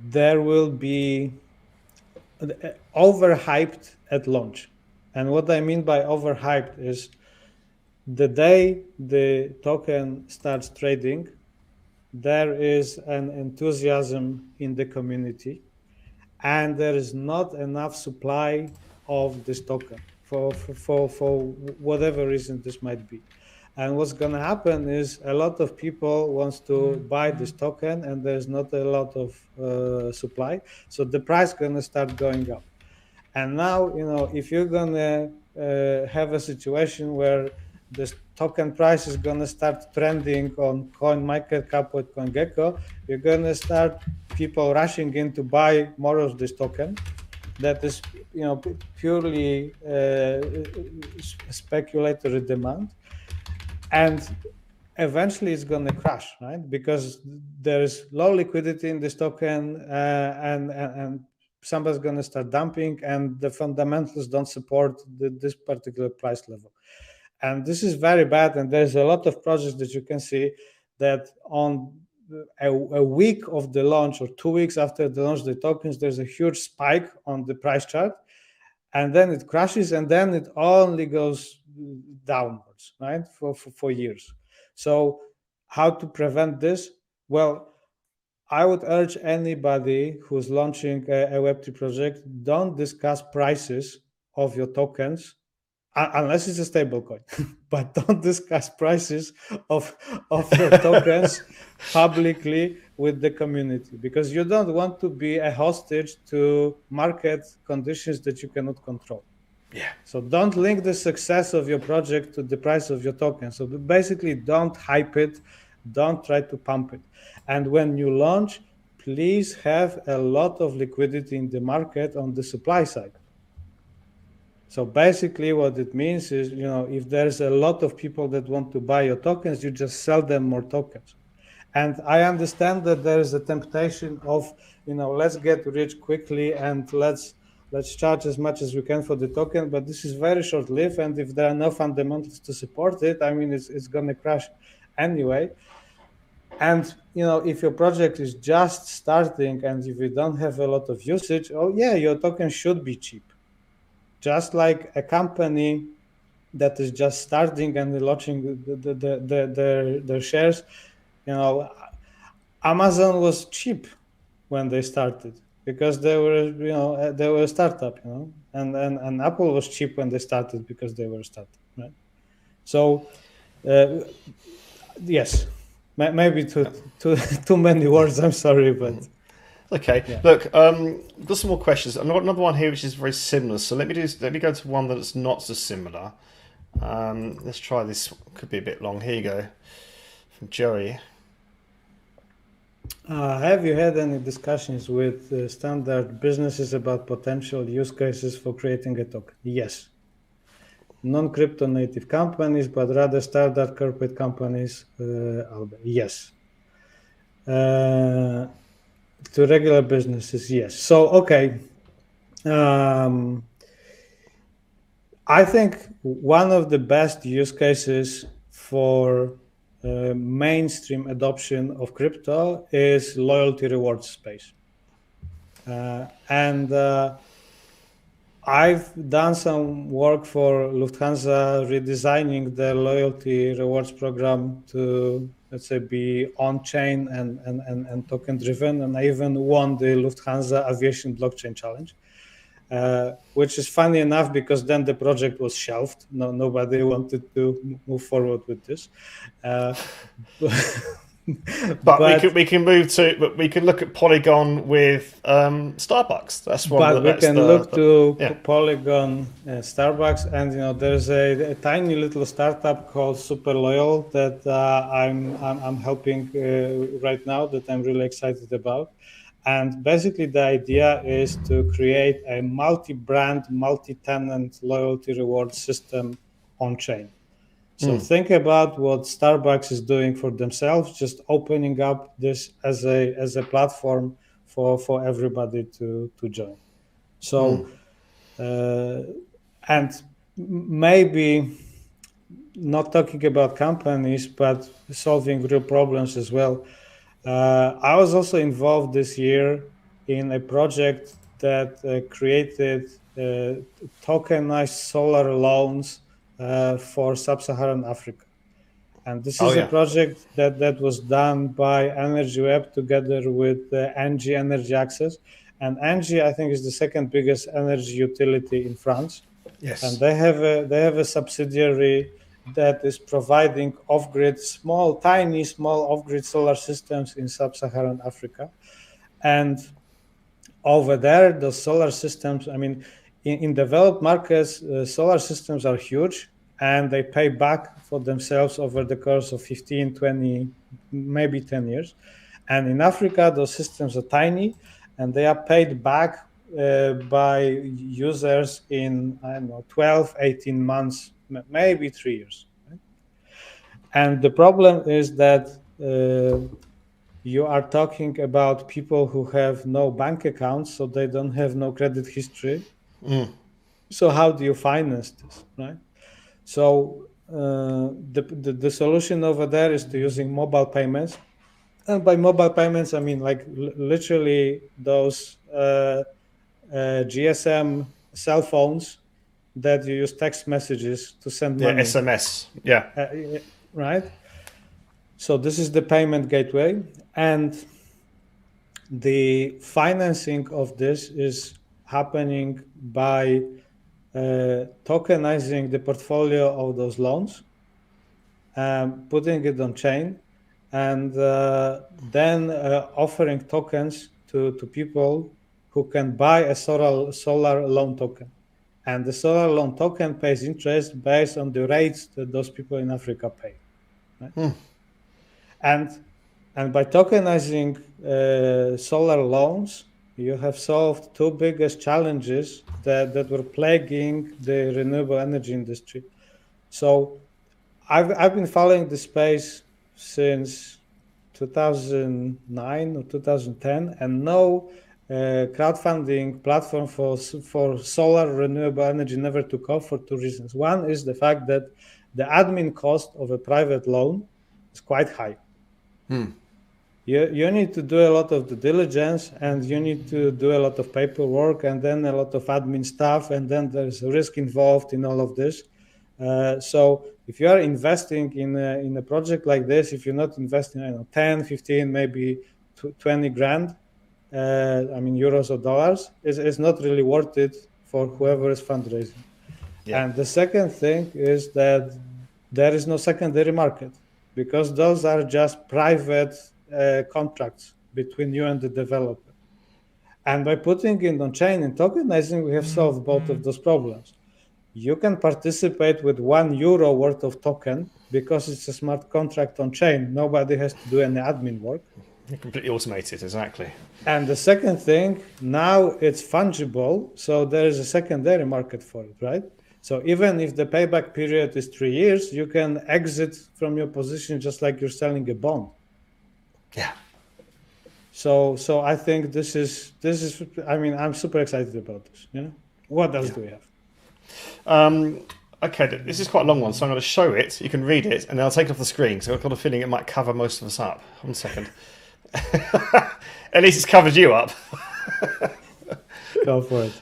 there will be overhyped at launch. And what I mean by overhyped is the day the token starts trading, there is an enthusiasm in the community, and there is not enough supply of this token for whatever reason this might be. And what's going to happen is a lot of people wants to buy this token, and there's not a lot of supply, so the price going to start going up. And now, if you're going to have a situation where this token price is going to start trending on CoinMarketCap with CoinGecko, you're going to start people rushing in to buy more of this token. That is, purely speculatory demand, and eventually it's going to crash, right? Because there is low liquidity in this token, and somebody's going to start dumping, and the fundamentals don't support this particular price level. And this is very bad. And there's a lot of projects that you can see that on a week of the launch or 2 weeks after the launch of the tokens, there's a huge spike on the price chart, and then it crashes, and then it only goes downwards, right, for years. So how to prevent this? Well, I would urge anybody who's launching a Web3 project, don't discuss prices of your tokens unless it's a stable coin, but don't discuss prices of your tokens publicly with the community, because you don't want to be a hostage to market conditions that you cannot control. Yeah. So don't link the success of your project to the price of your token. So basically, don't hype it, don't try to pump it. And when you launch, please have a lot of liquidity in the market on the supply side. So basically what it means is, if there's a lot of people that want to buy your tokens, you just sell them more tokens. And I understand that there is a temptation of, let's get rich quickly and let's charge as much as we can for the token, but this is very short-lived, and if there are no fundamentals to support it, it's going to crash anyway. And if your project is just starting and if you don't have a lot of usage, your token should be cheap. Just like a company that is just starting and launching their shares, Amazon was cheap when they started because they were a startup, and Apple was cheap when they started because they were a startup, right? So, yes, maybe too many words. I'm sorry, but. Okay. Yeah. Look, I've got some more questions. I've got another one here which is very similar. So let me go to one that's not so similar. Let's try this. Could be a bit long. Here you go, from Joey. Have you had any discussions with standard businesses about potential use cases for creating a token? Yes. Non-crypto native companies, but rather standard corporate companies. Yes. To regular businesses, yes. So, okay. I think one of the best use cases for mainstream adoption of crypto is loyalty reward space. And I've done some work for Lufthansa redesigning their loyalty rewards program to, let's say, be on-chain and token-driven. And I even won the Lufthansa Aviation Blockchain Challenge, which is funny enough because then the project was shelved. Nobody wanted to move forward with this. But we can move to. But we can look at Polygon with Starbucks. That's one. But we can look to Polygon, Starbucks, and there's a tiny little startup called Super Loyal that I'm helping right now that I'm really excited about. And basically, the idea is to create a multi-brand, multi-tenant loyalty reward system on chain. So think about what Starbucks is doing for themselves, just opening up this as a platform for everybody to join. So, and maybe not talking about companies, but solving real problems as well. I was also involved this year in a project that created tokenized solar loans for sub-Saharan Africa. And this is a project that was done by Energy Web together with Engie Energy Access. And Engie, I think, is the second biggest energy utility in France. Yes. And they have a subsidiary that is providing off-grid, tiny off-grid solar systems in sub-Saharan Africa. And over there, the solar systems, I mean, in developed markets, solar systems are huge and they pay back for themselves over the course of 15, 20, maybe 10 years. And in Africa, those systems are tiny and they are paid back by users in, I don't know, 12, 18 months, maybe 3 years. Right? And the problem is that you are talking about people who have no bank accounts, so they don't have no credit history. So how do you finance this, right? So the solution over there is to using mobile payments. And by mobile payments, I mean like literally those GSM cell phones that you use text messages to send money. SMS, right? So this is the payment gateway. And the financing of this is happening by tokenizing the portfolio of those loans, putting it on chain, and then offering tokens to people who can buy a solar loan token. And the solar loan token pays interest based on the rates that those people in Africa pay. Right? And by tokenizing solar loans, you have solved two biggest challenges that were plaguing the renewable energy industry. So I've been following the space since 2009 or 2010, and no crowdfunding platform for solar renewable energy never took off for two reasons. One is the fact that the admin cost of a private loan is quite high. You need to do a lot of due diligence, and you need to do a lot of paperwork, and then a lot of admin stuff, and then there's a risk involved in all of this. So if you are investing in a project like this, if you're not investing, 10, 15, maybe 20 grand, euros or dollars, it's not really worth it for whoever is fundraising. Yeah. And the second thing is that there is no secondary market, because those are just private contracts between you and the developer. And by putting it on chain and tokenizing, we have solved both of those problems. You can participate with €1 worth of token because it's a smart contract on chain. Nobody has to do any admin work. You're completely automated, exactly. And the second thing, now it's fungible, so there is a secondary market for it, right? So even if the payback period is 3 years, you can exit from your position just like you're selling a bond. Yeah. So I think this is. I'm super excited about this. What else do we have? Okay, this is quite a long one, so I'm going to show it. You can read it, and then I'll take it off the screen. So I've got a feeling it might cover most of us up. 1 second. At least it's covered you up. Go for it.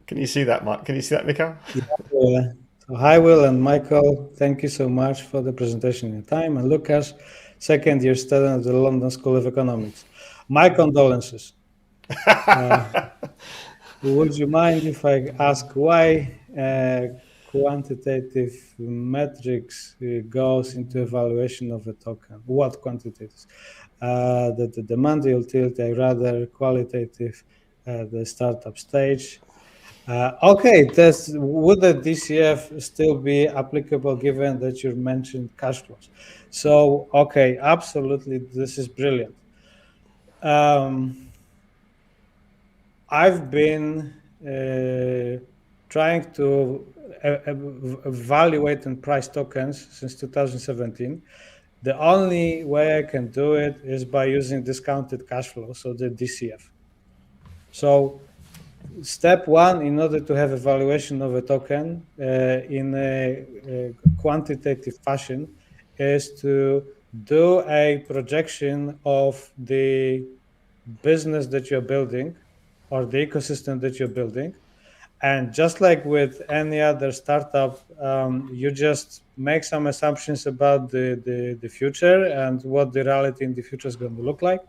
Can you see that, Mark? Can you see that, Michal? Yeah. So hi, Will and Michael. Thank you so much for the presentation in time. And Lucas, second-year student at the London School of Economics. My condolences. Would you mind if I ask why quantitative metrics goes into evaluation of a token? What quantitatives? The demand, the utility, rather qualitative, the startup stage. Okay, would the DCF still be applicable given that you mentioned cash flows? So, okay, absolutely, this is brilliant. I've been trying to evaluate and price tokens since 2017. The only way I can do it is by using discounted cash flow, so the DCF. So step one, in order to have evaluation of a token in a quantitative fashion, is to do a projection of the business that you're building or the ecosystem that you're building, And just like with any other startup, you just make some assumptions about the future and what the reality in the future is going to look like.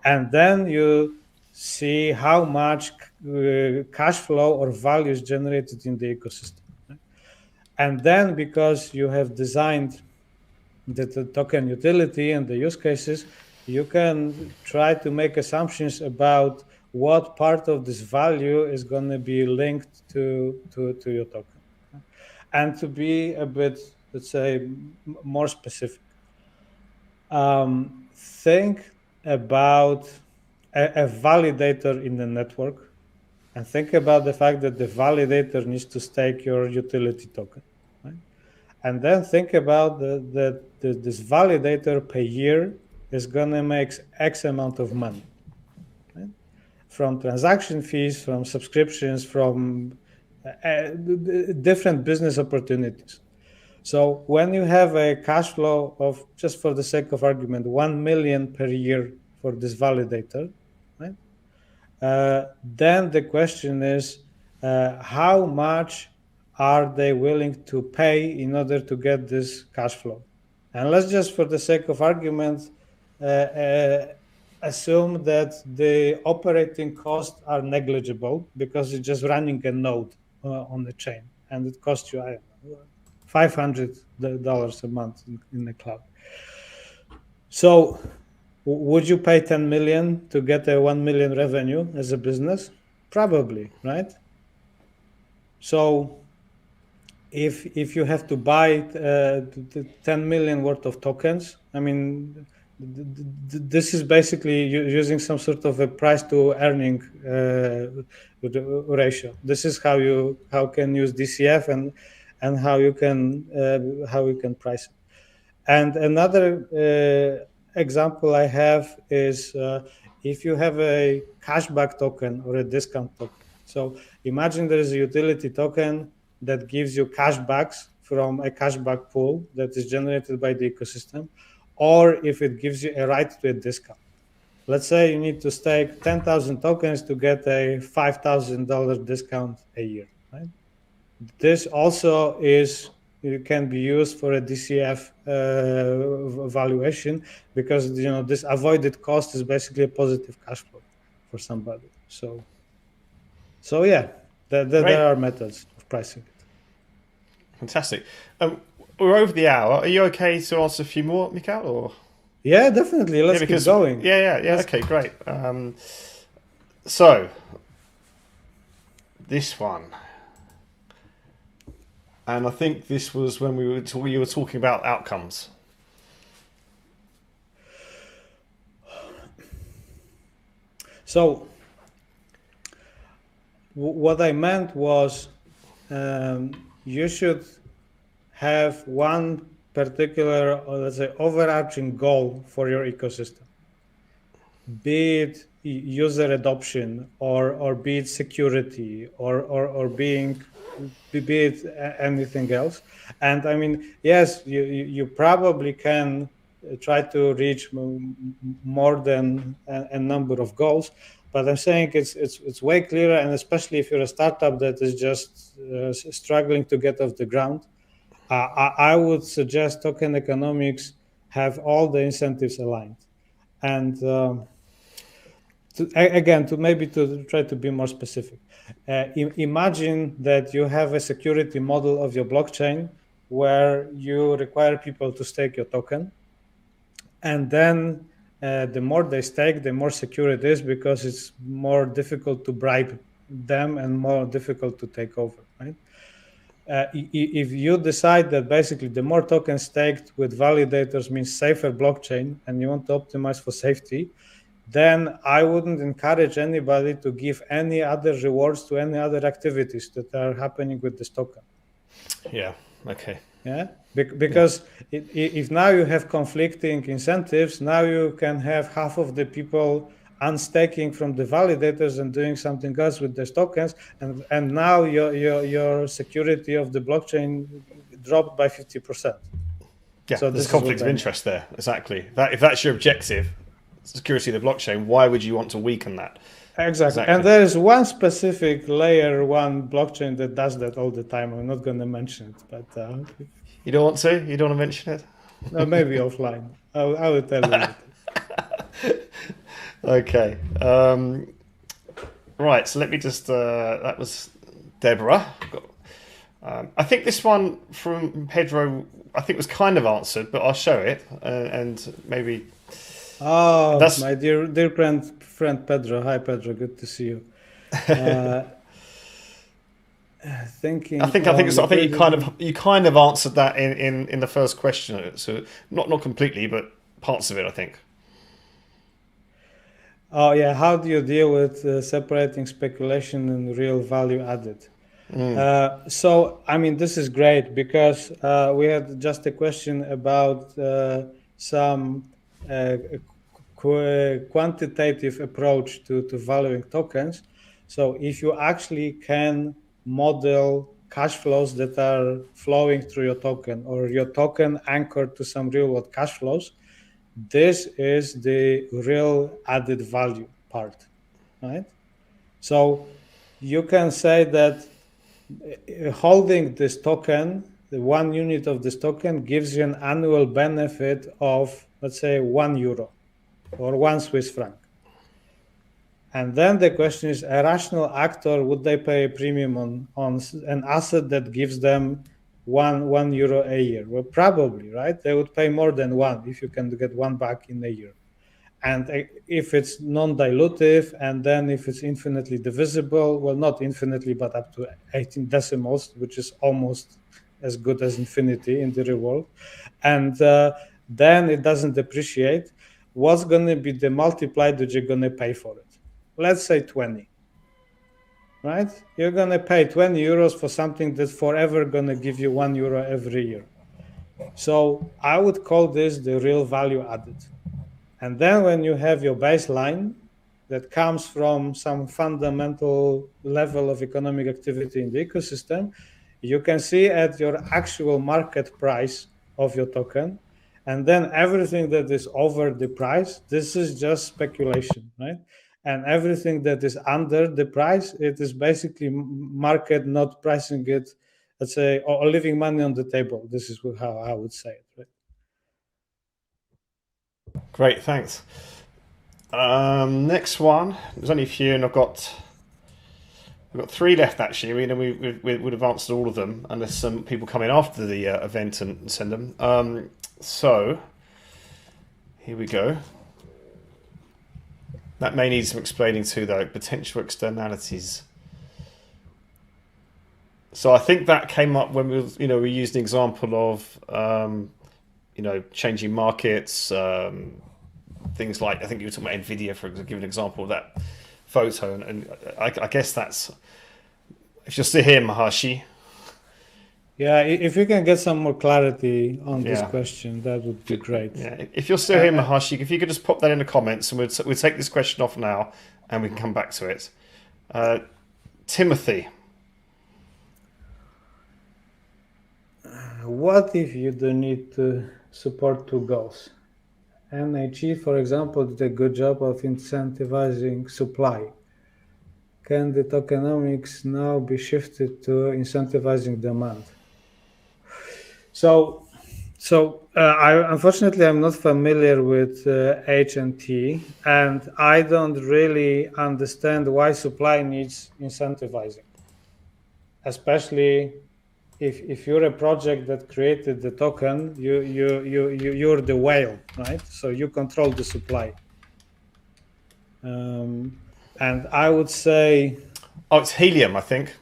And then you see how much cash flow or value is generated in the ecosystem. And then because you have designed the token utility and the use cases, you can try to make assumptions about what part of this value is going to be linked to your token. And to be a bit, let's say, more specific, think about a validator in the network, and think about the fact that the validator needs to stake your utility token. Right? And then think about this validator per year is going to make X amount of money, right? From transaction fees, from subscriptions, from different business opportunities. So when you have a cash flow of, just for the sake of argument, 1 million per year for this validator, right? Then the question is, how much are they willing to pay in order to get this cash flow? And let's just, for the sake of argument, assume that the operating costs are negligible because it's just running a node on the chain, and it costs you, I don't know, $500 a month in the cloud. So would you pay 10 million to get a 1 million revenue as a business? Probably, right? So if you have to buy 10 million worth of tokens, I mean, this is basically using some sort of a price to earning ratio. This is how can use DCF and how you can price it. And another example I have is if you have a cashback token or a discount token. So imagine there is a utility token that gives you cashbacks from a cashback pool that is generated by the ecosystem, or if it gives you a right to a discount. Let's say you need to stake 10,000 tokens to get a $5,000 discount a year, right? This also it can be used for a DCF valuation, because this avoided cost is basically a positive cash flow for somebody. So yeah, there are methods of pricing it. Fantastic. We're over the hour. Are you okay to answer a few more, Michal? Or yeah, definitely. Let's keep going. Yeah. Okay, great. So this one. And I think this was when you were talking about outcomes. So what I meant was you should have one particular, or let's say, overarching goal for your ecosystem, be it user adoption or be it security or be it anything else. And I mean, yes, you probably can try to reach more than a number of goals, but I'm saying it's way clearer, and especially if you're a startup that is just struggling to get off the ground, I would suggest Tokenomics have all the incentives aligned. And to try to be more specific, imagine that you have a security model of your blockchain where you require people to stake your token, and then the more they stake, the more secure it is, because it's more difficult to bribe them and more difficult to take over, right? If you decide that basically the more tokens staked with validators means safer blockchain, and you want to optimize for safety, then I wouldn't encourage anybody to give any other rewards to any other activities that are happening with this token. Yeah. Okay. Yeah. Because if now you have conflicting incentives, now you can have half of the people unstaking from the validators and doing something else with these tokens, and now your security of the blockchain dropped by 50%. Yeah, so there's conflict of interest there. Exactly. If that's your objective, security of the blockchain, why would you want to weaken that? Exactly. And there is one specific layer one blockchain that does that all the time. I'm not going to mention it, but you don't want to? You don't want to mention it? No, maybe offline. I will tell you later. Okay. Right. So let me just. That was Deborah. I think this one from Pedro, I think was kind of answered, but I'll show it and maybe. Oh, my dear friend Pedro. Hi, Pedro. Good to see you. I think you kind of answered that in the first question. So not completely, but parts of it, I think. Oh yeah, how do you deal with separating speculation and real value added? So I mean, this is great because we had just a question about some quantitative approach to valuing tokens. So if you actually can model cash flows that are flowing through your token, or your token anchored to some real world cash flows, this is the real added value part, right? So you can say that holding this token, the 1 unit of this token, gives you an annual benefit of, let's say, €1 or 1 Swiss franc. And then the question is, a rational actor, would they pay a premium on an asset that gives them €1 a year? Well, probably, right? They would pay more than one if you can get one back in a year. And if it's non-dilutive, and then if it's infinitely divisible, well, not infinitely, but up to 18 decimals, which is almost as good as infinity in the real world. And then it doesn't depreciate. What's going to be the multiplier that you're going to pay for it? Let's say 20, right? You're going to pay €20 for something that's forever going to give you €1 every year. So I would call this the real value added. And then when you have your baseline that comes from some fundamental level of economic activity in the ecosystem, you can see at your actual market price of your token. And then everything that is over the price, this is just speculation, right? And everything that is under the price, it is basically market not pricing it, let's say, or leaving money on the table. This is how I would say it, right? Great, thanks. Next one. There's only a few, and I've got 3 left actually. I mean, we would have answered all of them unless some people come in after the event and send them. So here we go. That may need some explaining too, though. Potential externalities. So I think that came up when we used an example of changing markets, things like, I think you were talking about Nvidia, for example, give an example of that photo, and I guess that's, if you're still here, Maharshi. Yeah, if you can get some more clarity on this question, that would be great. Yeah, if you're still here, Maharshi, if you could just pop that in the comments, and we'll take this question off now, and we can come back to it. Timothy. What if you do need to support 2 goals? NHE, for example, did a good job of incentivizing supply. Can the tokenomics now be shifted to incentivizing demand? So unfortunately, I'm not familiar with H&T, and I don't really understand why supply needs incentivizing, especially if you're a project that created the token, you're the whale, right? So you control the supply. And I would say, it's helium, I think.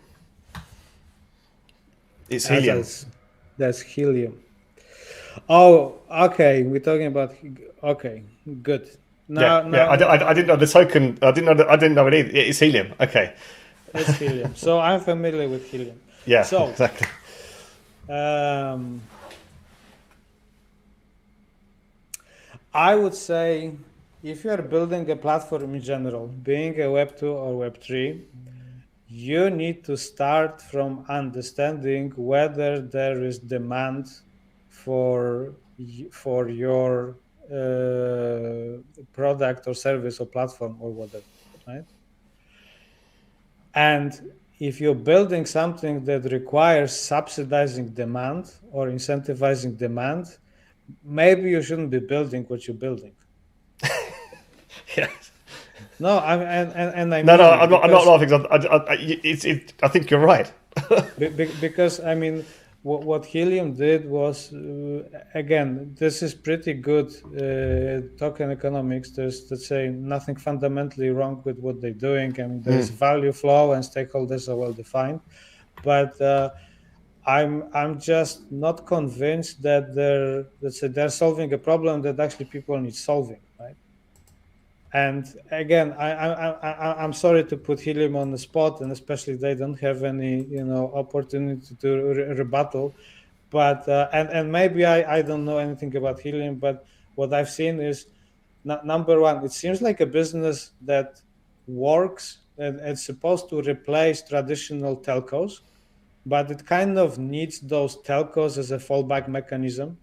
It's helium. That's helium. Oh, okay. We're talking about. Okay, good. Now, I didn't know the token. I didn't know it either. It's helium. Okay. It's helium. So I'm familiar with helium. Yeah. So exactly. I would say, if you are building a platform in general, being a Web 2 or Web 3, you need to start from understanding whether there is demand for your product or service or platform or whatever, right? And if you're building something that requires subsidizing demand or incentivizing demand, maybe you shouldn't be building what you're building. Yeah. No, I No, mean no, it I'm not because laughing. I think you're right. because I mean what Helium did was again, this is pretty good token economics. There's, let's say, nothing fundamentally wrong with what they're doing. I mean, there's value flow and stakeholders are well defined, but I'm just not convinced that they're, let's say, they're solving a problem that actually people need solving, right? And again, I'm sorry to put Helium on the spot, and especially they don't have any, opportunity to rebuttal. But and maybe I don't know anything about Helium, but what I've seen is number one, it seems like a business that works and it's supposed to replace traditional telcos, but it kind of needs those telcos as a fallback mechanism.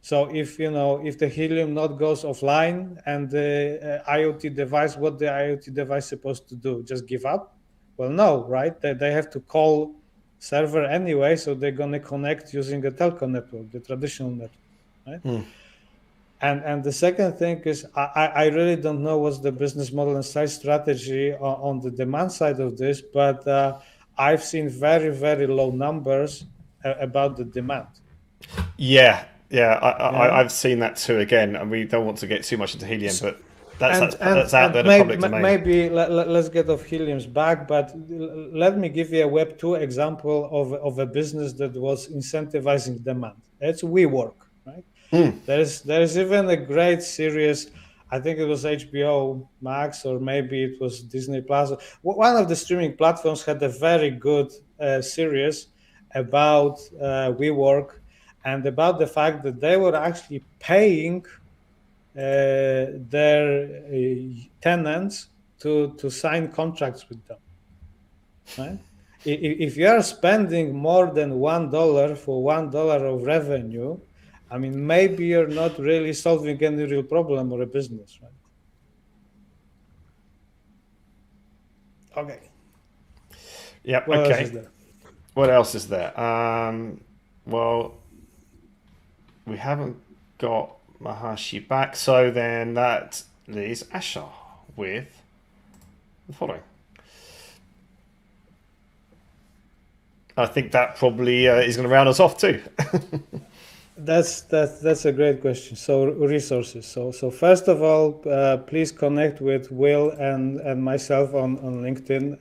So if the Helium node goes offline and the IoT device, what the IoT device supposed to do? Just give up? Well, no, right? They have to call server anyway, so they're gonna connect using a telco network, the traditional network, right? And the second thing is I really don't know what's the business model and sales strategy on the demand side of this, but I've seen very, very low numbers about the demand. Yeah, yeah, Yeah. I've seen that too. Again, and we don't want to get too much into Helium, So, but that's out and there in the public domain. maybe let's get off Helium's back, but let me give you a Web 2 example of a business that was incentivizing demand. It's WeWork, right? There's even a great series. I think it was HBO Max or maybe it was Disney Plus. One of the streaming platforms had a very good series about WeWork and about the fact that they were actually paying their tenants to sign contracts with them. Right? If you are spending more than $1 for $1 of revenue, I mean, maybe you're not really solving any real problem or a business, right? Okay. Yep. What else Okay. is there? What else is there? Well, we haven't got Maharshi back, so then that leaves Asha with the following. I think that probably is going to round us off too. That's a great question. So resources. So first of all, please connect with Will and myself on LinkedIn,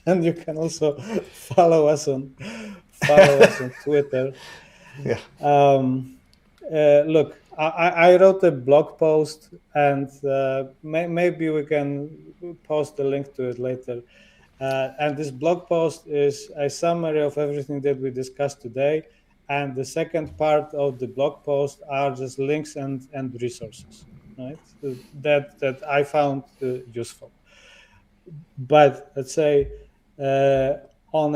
and you can also follow us on Twitter. Yeah. Look, I wrote a blog post, and maybe we can post the link to it later. And this blog post is a summary of everything that we discussed today. And the second part of the blog post are just links and resources, right? That I found useful. But let's say on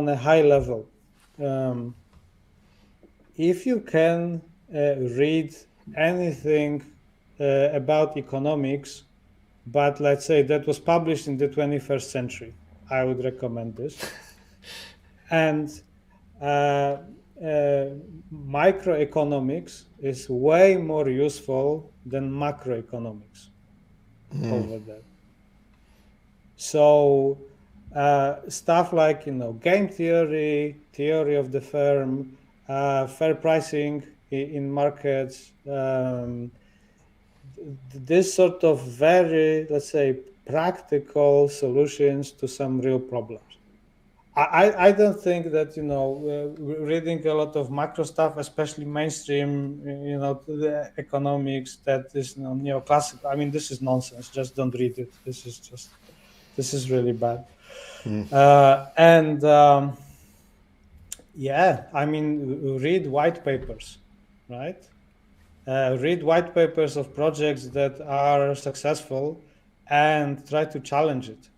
a high level, if you can read anything about economics, but let's say that was published in the 21st century, I would recommend this. And microeconomics is way more useful than macroeconomics over there. So stuff like game theory, theory of the firm, fair pricing in markets, this sort of very, let's say, practical solutions to some real problems. I don't think that reading a lot of macro stuff, especially mainstream, the economics that is neoclassical. I mean, this is nonsense. Just don't read it. This is really bad. Yeah, I mean, read white papers, right? Read white papers of projects that are successful and try to challenge it.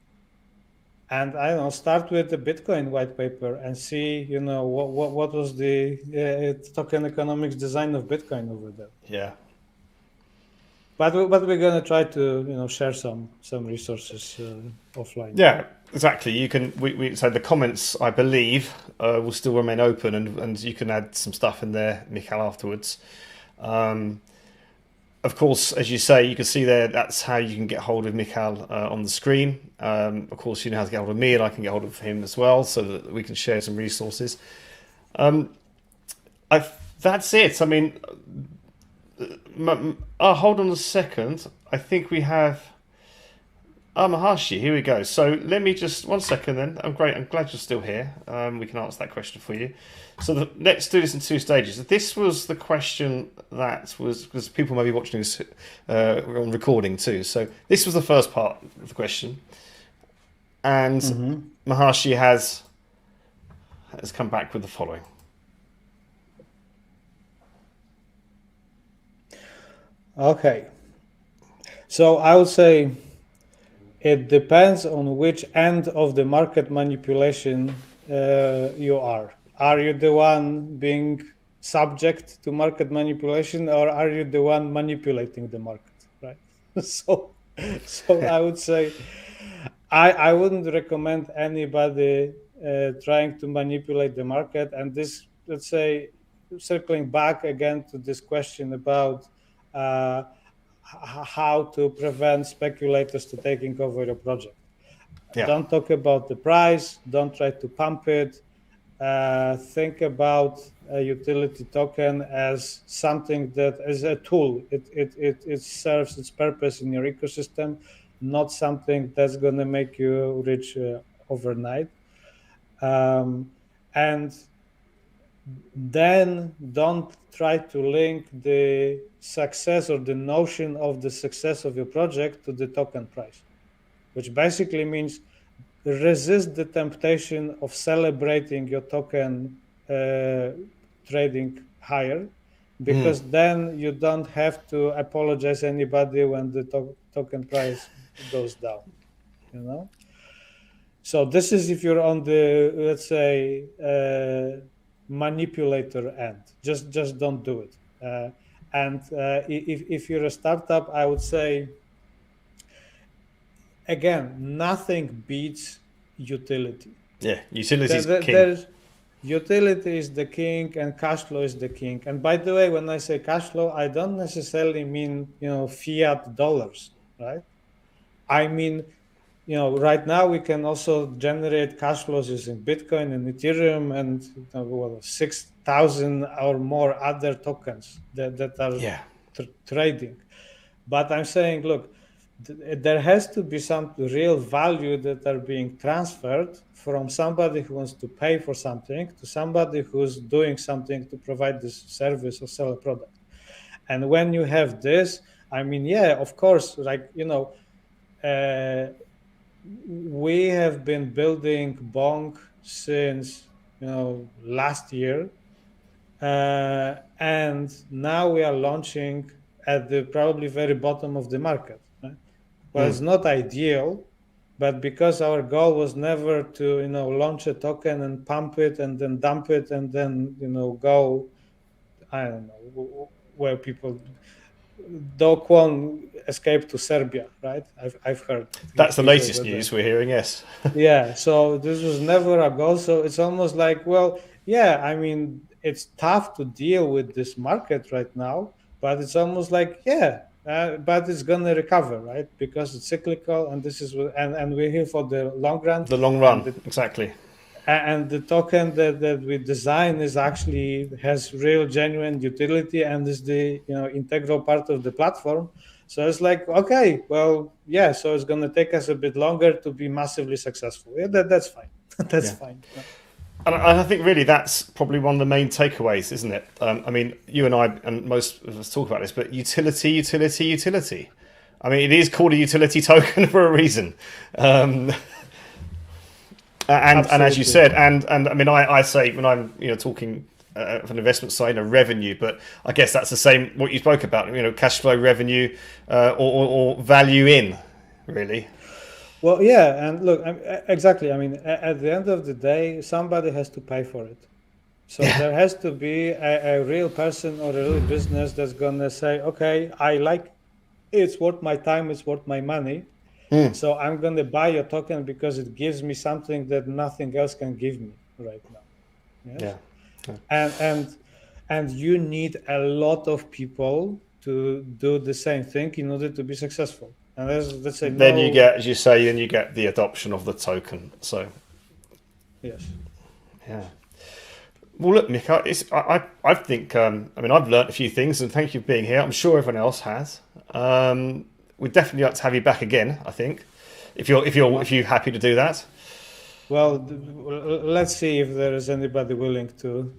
And I don't know, start with the Bitcoin white paper and see, what was the token economics design of Bitcoin over there. Yeah. But we're going to try to share some resources offline. Yeah, exactly. You can. So the comments, I believe, will still remain open, and you can add some stuff in there, Michal, afterwards. Of course, as you say, you can see there. That's how you can get hold of Michal on the screen. Of course, you know how to get hold of me, and I can get hold of him as well, so that we can share some resources. That's it. I mean, hold on a second. I think we have Maharshi. Here we go. So let me just 1 second then. I'm glad you're still here. We can answer that question for you. So let's do this in 2 stages. This was the question that was, because people may be watching this on recording too. So this was the first part of the question, and Maharshi has come back with the following. Okay. So I would say it depends on which end of the market manipulation you are. Are you the one being subject to market manipulation, or are you the one manipulating the market, right? So I would say I wouldn't recommend anybody trying to manipulate the market. And this, let's say, circling back again to this question about how to prevent speculators to taking over your project. Yeah. Don't talk about the price. Don't try to pump it. Think about a utility token as something that is a tool. It serves its purpose in your ecosystem, not something that's going to make you rich overnight. And then don't try to link the success or the notion of the success of your project to the token price, which basically means resist the temptation of celebrating your token trading higher, because then you don't have to apologize anybody when the token price goes down, So this is if you're on the, let's say, manipulator end. Just don't do it. And if you're a startup, I would say, again, nothing beats utility. Yeah, utility is king. Utility is the king, and cash flow is the king. And by the way, when I say cash flow, I don't necessarily mean fiat dollars, right? I mean, right now we can also generate cash flows using Bitcoin and Ethereum and 6,000 or more other tokens that are trading. But I'm saying, look, there has to be some real value that are being transferred from somebody who wants to pay for something to somebody who's doing something to provide this service or sell a product. And when you have this, I mean, of course, like, we have been building Bonq since last year, and now we are launching at the probably very bottom of the market. Right? Well, it's not ideal, but because our goal was never to launch a token and pump it and then dump it and then go, I don't know where people. Do Kwon escaped to Serbia, right? I've heard. That's the latest news we're hearing, yes. Yeah, so this was never a goal. So it's almost like, I mean, it's tough to deal with this market right now, but it's almost like, but it's going to recover, right? Because it's cyclical, and this is and we're here for the long run. The long run, exactly. And the token that we design has real genuine utility and is the integral part of the platform. So it's like, okay, so it's going to take us a bit longer to be massively successful. Yeah, that's fine. That's fine. Yeah. And I think really that's probably one of the main takeaways, isn't it? I mean, you and I and most of us talk about this, but utility. I mean, it is called a utility token for a reason. And as you said, and I mean, I say when I'm talking from the investment side, revenue, but I guess that's the same what you spoke about, cash flow, revenue, or value in, really. Well, yeah, and look, exactly. I mean, at the end of the day, somebody has to pay for it. So there has to be a real person or a real business that's gonna say, okay, I like it's worth my time, it's worth my money. Mm. So I'm going to buy your token because it gives me something that nothing else can give me right now. Yes. Yeah. And you need a lot of people to do the same thing in order to be successful. And that's a Then you no. get, as you say, then you get the adoption of the token. So, Yes. yeah. Well, look, Michal, I think, I mean, I've learnt a few things, and thank you for being here. I'm sure everyone else has. We'd definitely like to have you back again, I think, if you're happy to do that. Well, let's see if there is anybody willing to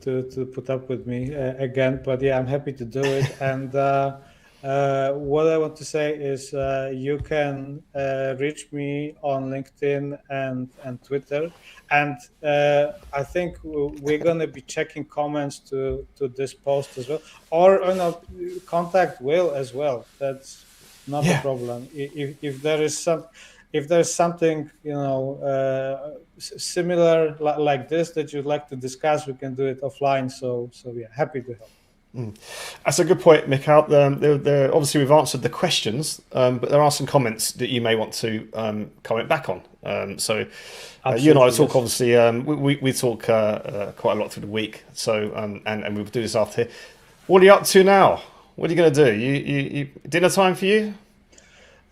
put up with me again. But yeah, I'm happy to do it. And what I want to say is you can reach me on LinkedIn and Twitter. And I think we're going to be checking comments to this post as well. Or no, contact Will as well. That's not a problem. If there is some... If there's something similar like this that you'd like to discuss, we can do it offline. So yeah, happy to help. That's a good point, Michal. Obviously, we've answered the questions, but there are some comments that you may want to comment back on. You and I talk, obviously, we talk quite a lot through the week. So and we'll do this after here. What are you up to now? What are you going to do? You dinner time for you?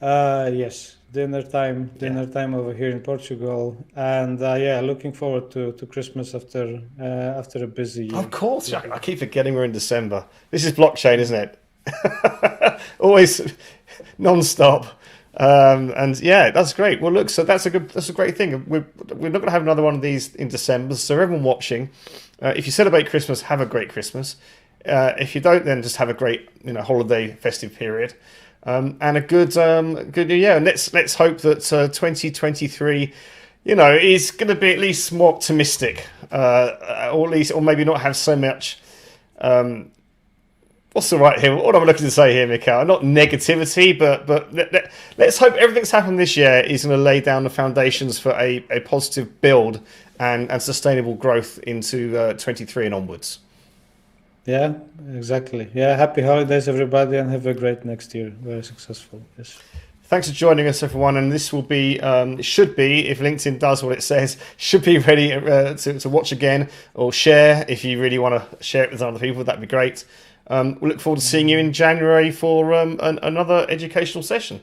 Yes. Dinner time over here in Portugal, and looking forward to Christmas after a busy year. Of course, I keep forgetting we're in December. This is blockchain, isn't it? Always non-stop. And yeah, that's great. Well, look, so that's a great thing. We're not going to have another one of these in December. So everyone watching, if you celebrate Christmas, have a great Christmas. If you don't, then just have a great holiday festive period. And a good new year. And let's hope that 2023, is going to be at least more optimistic, or maybe not have so much. What's the right here? What am I looking to say here, Michal? Not negativity, but let's hope everything's happened this year is going to lay down the foundations for a positive build and sustainable growth into 23 and onwards. Yeah, exactly. Yeah, happy holidays, everybody, and have a great next year. Very successful. Yes. Thanks for joining us, everyone. And this will be, should be, if LinkedIn does what it says, should be ready to watch again or share. If you really want to share it with other people, that'd be great. We look forward to seeing you in January for another educational session.